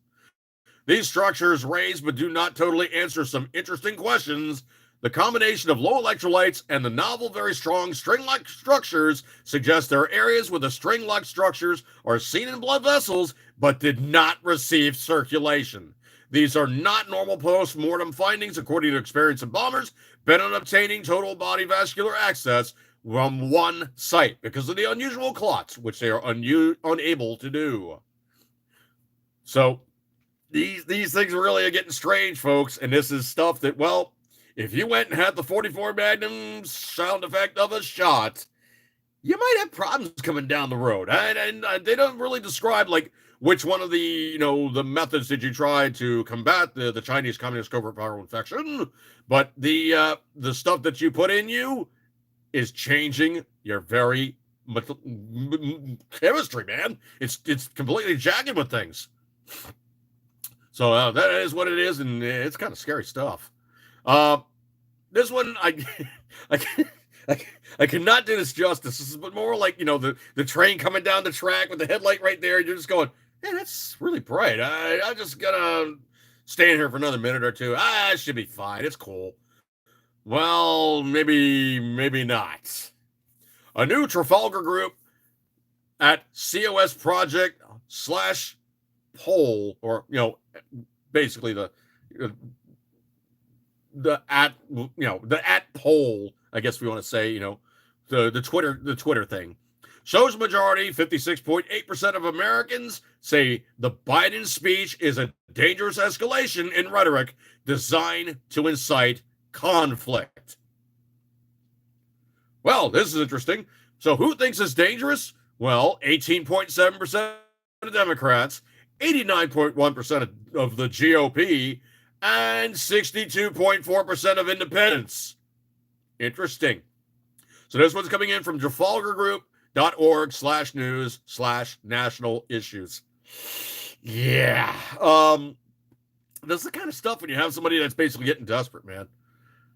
These structures raise but do not totally answer some interesting questions. The combination of low electrolytes and the novel, very strong string-like structures suggests there are areas where the string-like structures are seen in blood vessels but did not receive circulation. These are not normal post-mortem findings, according to experienced embalmers, bent on obtaining total body vascular access from one site because of the unusual clots, which they are unable to do. So these things really are getting strange, folks, and this is stuff that, well, if you went and had the 44 Magnum sound effect of a shot, you might have problems coming down the road. And they don't really describe, like, which one of the, the methods did you try to combat the Chinese Communist covert power infection? But the stuff that you put in you is changing your very chemistry, man. It's completely jagged with things. So that is what it is, and it's kind of scary stuff. This one, I cannot do this justice. This is more like, the train coming down the track with the headlight right there. You're just going, man, that's really bright. I just gotta stand here for another minute or two. I should be fine. It's cool. Well, maybe not. A new Trafalgar group at COS Project /poll, or, basically the at poll, I guess we want to say, the Twitter thing. Shows majority, 56.8% of Americans say the Biden speech is a dangerous escalation in rhetoric designed to incite conflict. Well, this is interesting. So who thinks it's dangerous? Well, 18.7% of Democrats, 89.1% of the GOP, and 62.4% of independents. Interesting. So this one's coming in from trafalgargroup.org/news/national issues. Yeah. That's the kind of stuff when you have somebody that's basically getting desperate, man.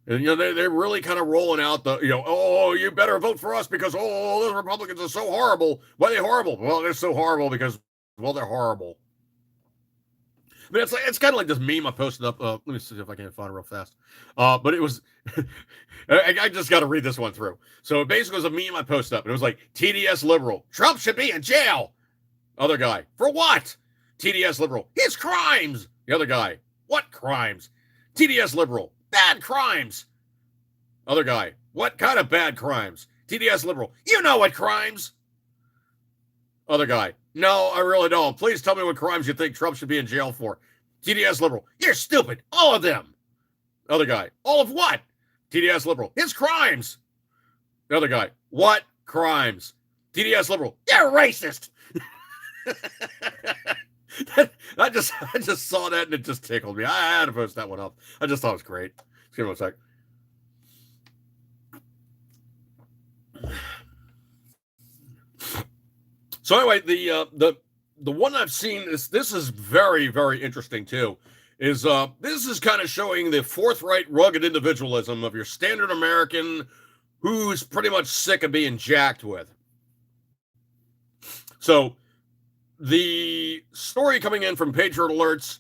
And, they're really kind of rolling out the, oh, you better vote for us because, oh, those Republicans are so horrible. Why are they horrible? Well, they're so horrible because, well, they're horrible. I mean, it's kind of like this meme I posted up. Let me see if I can find it real fast. But it was, I just got to read this one through. So it basically was a meme I posted up. And it was like, TDS liberal, Trump should be in jail. Other guy, for what? TDS liberal, his crimes. The other guy, what crimes? TDS liberal, bad crimes. Other guy, what kind of bad crimes? TDS liberal, you know what crimes. Other guy, no, I really don't. Please tell me what crimes you think Trump should be in jail for. TDS liberal, you're stupid. All of them. Other guy, all of what? TDS liberal, his crimes. The other guy, what crimes? TDS liberal, you're racist. I just saw that and it just tickled me. I had to post that one up. I just thought it was great. Just give me a sec. So anyway, the one I've seen this is very, very interesting too. Is this is kind of showing the forthright, rugged individualism of your standard American who's pretty much sick of being jacked with. So the story coming in from Patriot Alerts,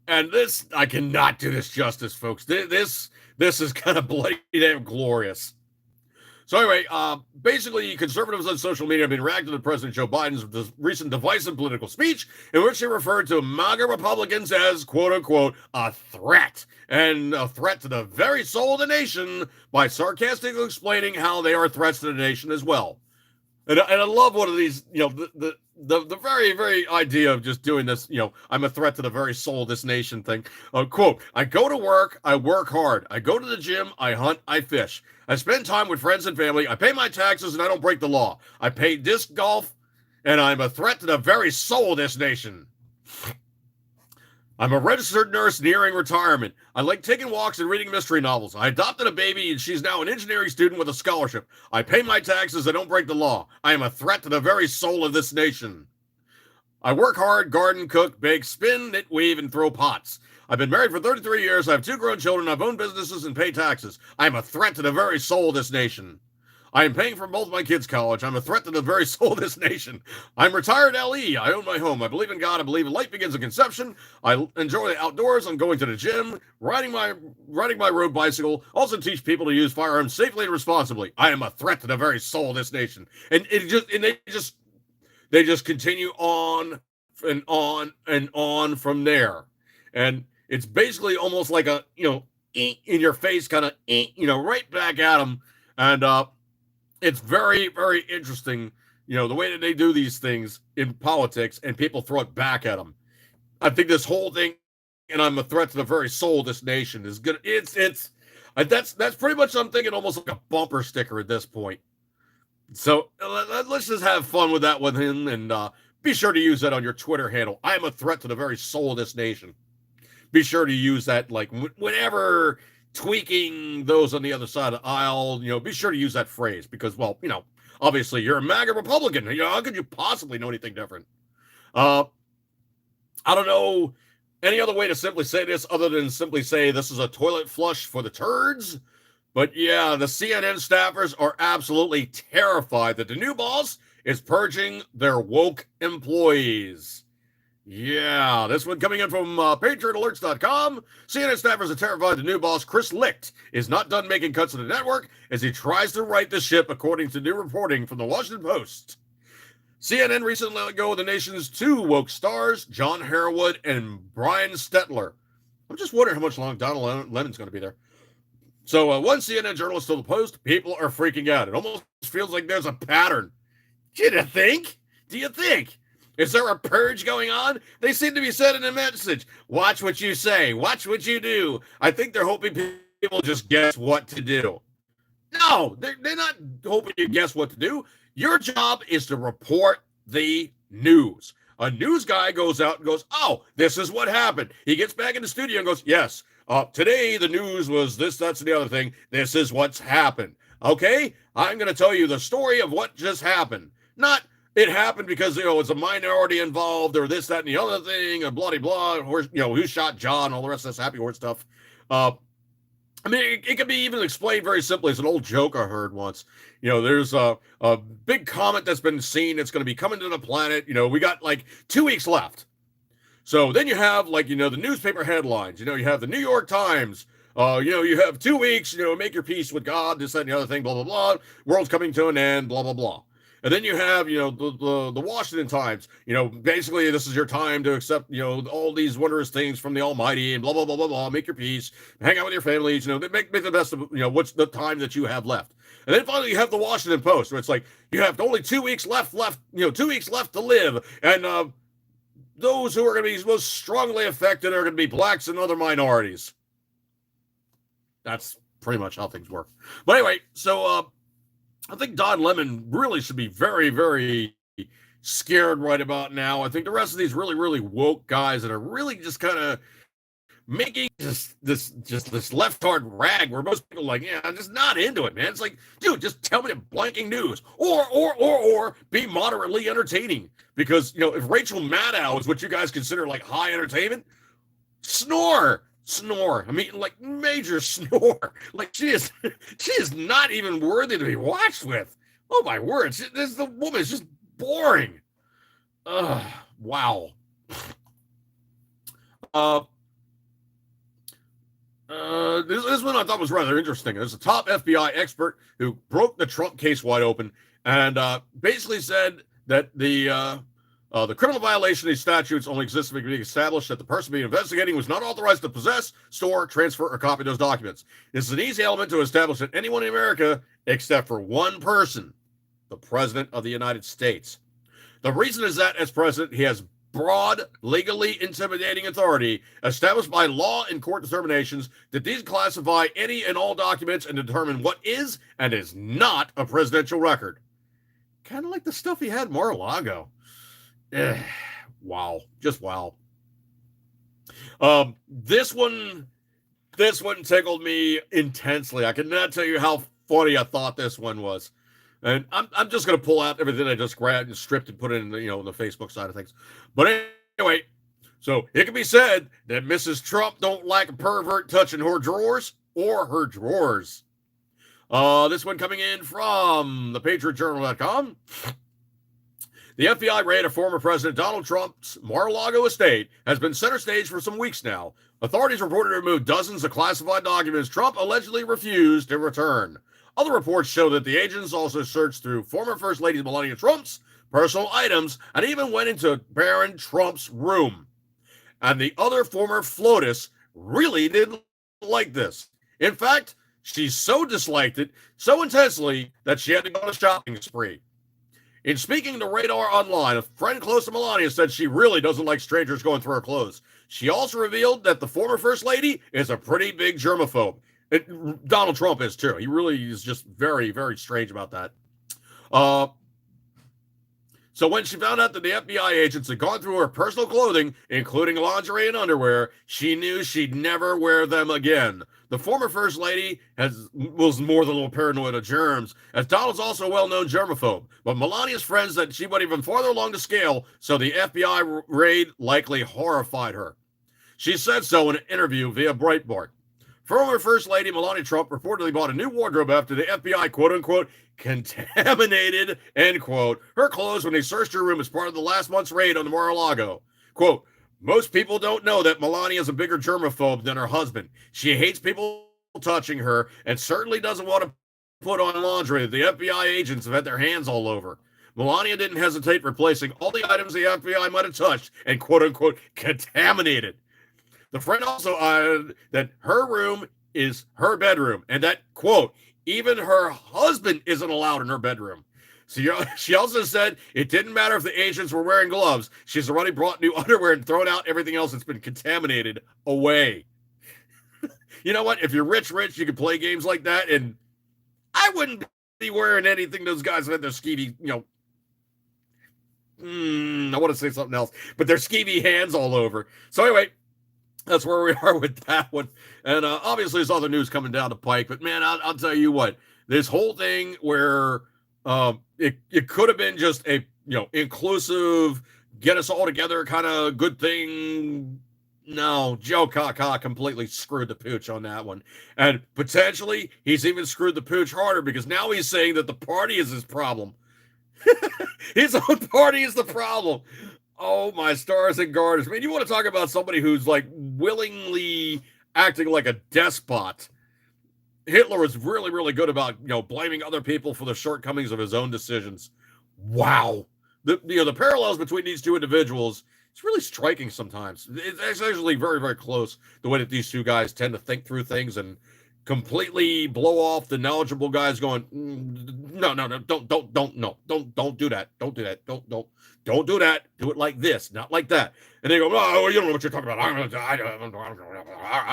and this, I cannot do this justice, folks. This is kind of bloody damn glorious. So anyway, basically, conservatives on social media have been reacting to President Joe Biden's recent divisive political speech, in which he referred to MAGA Republicans as "quote unquote" a threat and a threat to the very soul of the nation by sarcastically explaining how they are threats to the nation as well. And I love one of these, the very, very idea of just doing this, I'm a threat to the very soul of this nation thing. Quote, I go to work, I work hard. I go to the gym, I hunt, I fish. I spend time with friends and family. I pay my taxes and I don't break the law. I play disc golf and I'm a threat to the very soul of this nation. I'm a registered nurse nearing retirement. I like taking walks and reading mystery novels. I adopted a baby and she's now an engineering student with a scholarship. I pay my taxes. I don't break the law. I am a threat to the very soul of this nation. I work hard, garden, cook, bake, spin, knit, weave, and throw pots. I've been married for 33 years. I have 2 grown children. I've owned businesses and pay taxes. I am a threat to the very soul of this nation. I am paying for both my kids' college. I'm a threat to the very soul of this nation. I'm retired LE. I own my home. I believe in God. I believe life begins at conception. I enjoy the outdoors. I'm going to the gym, riding my road bicycle. Also teach people to use firearms safely and responsibly. I am a threat to the very soul of this nation. And they just continue on and on and on from there. And it's basically almost like a, in your face kind of, right back at them. And, it's very, very interesting, the way that they do these things in politics and people throw it back at them. I think this whole thing, and I'm a threat to the very soul of this nation, is good. That's pretty much, I'm thinking, almost like a bumper sticker at this point. So let's just have fun with that with him, and be sure to use that on your Twitter handle. I am a threat to the very soul of this nation. Be sure to use that, like, whenever tweaking those on the other side of the aisle, be sure to use that phrase because, well, obviously you're a MAGA Republican. How could you possibly know anything different? I don't know any other way to simply say this other than simply say this is a toilet flush for the turds. But yeah, the CNN staffers are absolutely terrified that the new boss is purging their woke employees. Yeah, this one coming in from PatriotAlerts.com. CNN staffers are terrified the new boss, Chris Licht, is not done making cuts to the network as he tries to right the ship, according to new reporting from the Washington Post. CNN recently let go of the nation's 2 woke stars, John Harwood and Brian Stetler. I'm just wondering how much longer Donald Lemon's going to be there. So one CNN journalist told the Post, people are freaking out. It almost feels like there's a pattern. Do you think? Is there a purge going on? They seem to be sending a message. Watch what you say. Watch what you do. I think they're hoping people just guess what to do. No, they're not hoping you guess what to do. Your job is to report the news. A news guy goes out and goes, oh, this is what happened. He gets back in the studio and goes, yes, today the news was this, that's, and the other thing. This is what's happened. Okay? I'm going to tell you the story of what just happened. Not it happened because, it's a minority involved or this, that, and the other thing, and blah, blah, horse, who shot John, all the rest of this happy horse stuff. It can be even explained very simply. It's an old joke I heard once. There's a big comet that's been seen. It's going to be coming to the planet. We got like 2 weeks left. So then you have the newspaper headlines. You have the New York Times. You have 2 weeks, make your peace with God, this, that, and the other thing, blah, blah, blah. World's coming to an end, blah, blah, blah. And then you have, the Washington Times, basically this is your time to accept, all these wondrous things from the Almighty and blah, blah, blah, blah, blah, make your peace, hang out with your families, make the best of, what's the time that you have left. And then finally you have the Washington Post where it's like, you have only 2 weeks left, 2 weeks left to live. And those who are going to be most strongly affected are going to be blacks and other minorities. That's pretty much how things work. But anyway, so, I think Don Lemon really should be very, very scared right about now. I think the rest of these really, really woke guys that are really just kind of making this left-hard rag where most people are like, yeah, I'm just not into it, man. It's like, dude, just tell me the blanking news or be moderately entertaining. Because, if Rachel Maddow is what you guys consider like high entertainment, snore. I mean, like major snore. Like she is not even worthy to be watched with. Oh my word! The woman is just boring. Wow. this one I thought was rather interesting. There's a top FBI expert who broke the Trump case wide open and basically said that the criminal violation of these statutes only exists to be established that the person being investigating was not authorized to possess, store, transfer, or copy those documents. This is an easy element to establish that anyone in America, except for one person, the President of the United States. The reason is that as president, he has broad, legally intimidating authority established by law and court determinations to declassify any and all documents and determine what is and is not a presidential record. Kind of like the stuff he had Mar-a-Lago. Wow. Just wow. This one tickled me intensely. I cannot tell you how funny I thought this one was. And I'm just going to pull out everything I just grabbed and stripped and put it in the, the Facebook side of things. But anyway, so it can be said that Mrs. Trump don't like a pervert touching her drawers or her drawers. This one coming in from thepatriotjournal.com. The FBI raid of former President Donald Trump's Mar-a-Lago estate has been center stage for some weeks now. Authorities reported to remove dozens of classified documents Trump allegedly refused to return. Other reports show that the agents also searched through former First Lady Melania Trump's personal items and even went into Barron Trump's room. And the other former FLOTUS really didn't like this. In fact, she so disliked it so intensely that she had to go on a shopping spree. In speaking to Radar Online, a friend close to Melania said she really doesn't like strangers going through her clothes. She also revealed that the former First Lady is a pretty big germaphobe. Donald Trump is too. He really is just very, very strange about that. So when she found out that the FBI agents had gone through her personal clothing, including lingerie and underwear, she knew she'd never wear them again. The former First Lady was more than a little paranoid of germs, as Donald's also a well-known germaphobe. But Melania's friends said she went even farther along the scale, so the FBI raid likely horrified her. She said so in an interview via Breitbart. Former First Lady Melania Trump reportedly bought a new wardrobe after the FBI, quote-unquote, contaminated, end quote, her clothes when they searched her room as part of the last month's raid on the Mar-a-Lago. Quote, most people don't know that Melania is a bigger germaphobe than her husband. She hates people touching her and certainly doesn't want to put on laundry that the FBI agents have had their hands all over. Melania didn't hesitate replacing all the items the FBI might have touched and, quote-unquote, contaminated. The friend also added that her room is her bedroom and that, quote, even her husband isn't allowed in her bedroom. So she also said it didn't matter if the agents were wearing gloves. She's already brought new underwear and thrown out everything else that's been contaminated away. You know what? If you're rich, you can play games like that. And I wouldn't be wearing anything those guys had their skeevy, I want to say something else, but their skeevy hands all over. So anyway, that's where we are with that one. And obviously there's other news coming down the pike, but man, I'll tell you what, this whole thing where it could have been just a, inclusive, get us all together kind of good thing. No, Joe Kaka completely screwed the pooch on that one. And potentially he's even screwed the pooch harder because now he's saying that the party is his problem. His own party is the problem. Oh, my stars and garters. Man, you want to talk about somebody who's like willingly acting like a despot. Hitler was really, really good about, blaming other people for the shortcomings of his own decisions. Wow. The parallels between these two individuals, it's really striking sometimes. It's actually very, very close, the way that these two guys tend to think through things and completely blow off the knowledgeable guys going, no, don't do that. Don't do that. Do it like this, not like that. And they go, oh, you don't know what you're talking about. I'm going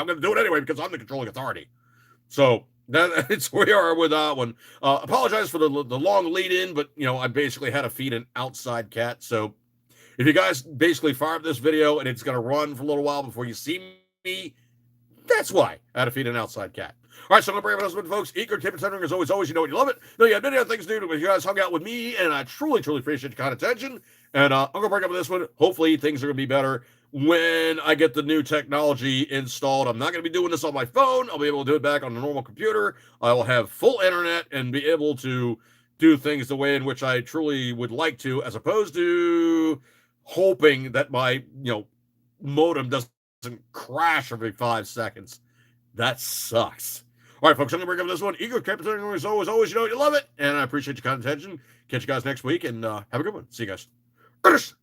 to do it anyway because I'm the controlling authority. So that's where we are with that one. Apologize for the long lead in, but I basically had to feed an outside cat. So if you guys basically fire up this video and it's going to run for a little while before you see me, that's why I had to feed an outside cat. All right, so I'm going to bring it up, folks. Eat good, keep it tendering as always. You know you love it. No, you have many other things to do, but you guys hung out with me, and I truly, truly appreciate your kind attention. And I'm going to break up with this one. Hopefully, things are going to be better when I get the new technology installed. I'm not going to be doing this on my phone. I'll be able to do it back on the normal computer. I will have full internet and be able to do things the way in which I truly would like to, as opposed to hoping that my, modem doesn't crash every 5 seconds. That sucks. All right, folks, I'm going to bring up this one. Ego Trip, as always, you know you love it, and I appreciate your kind attention. Catch you guys next week, and have a good one. See you guys.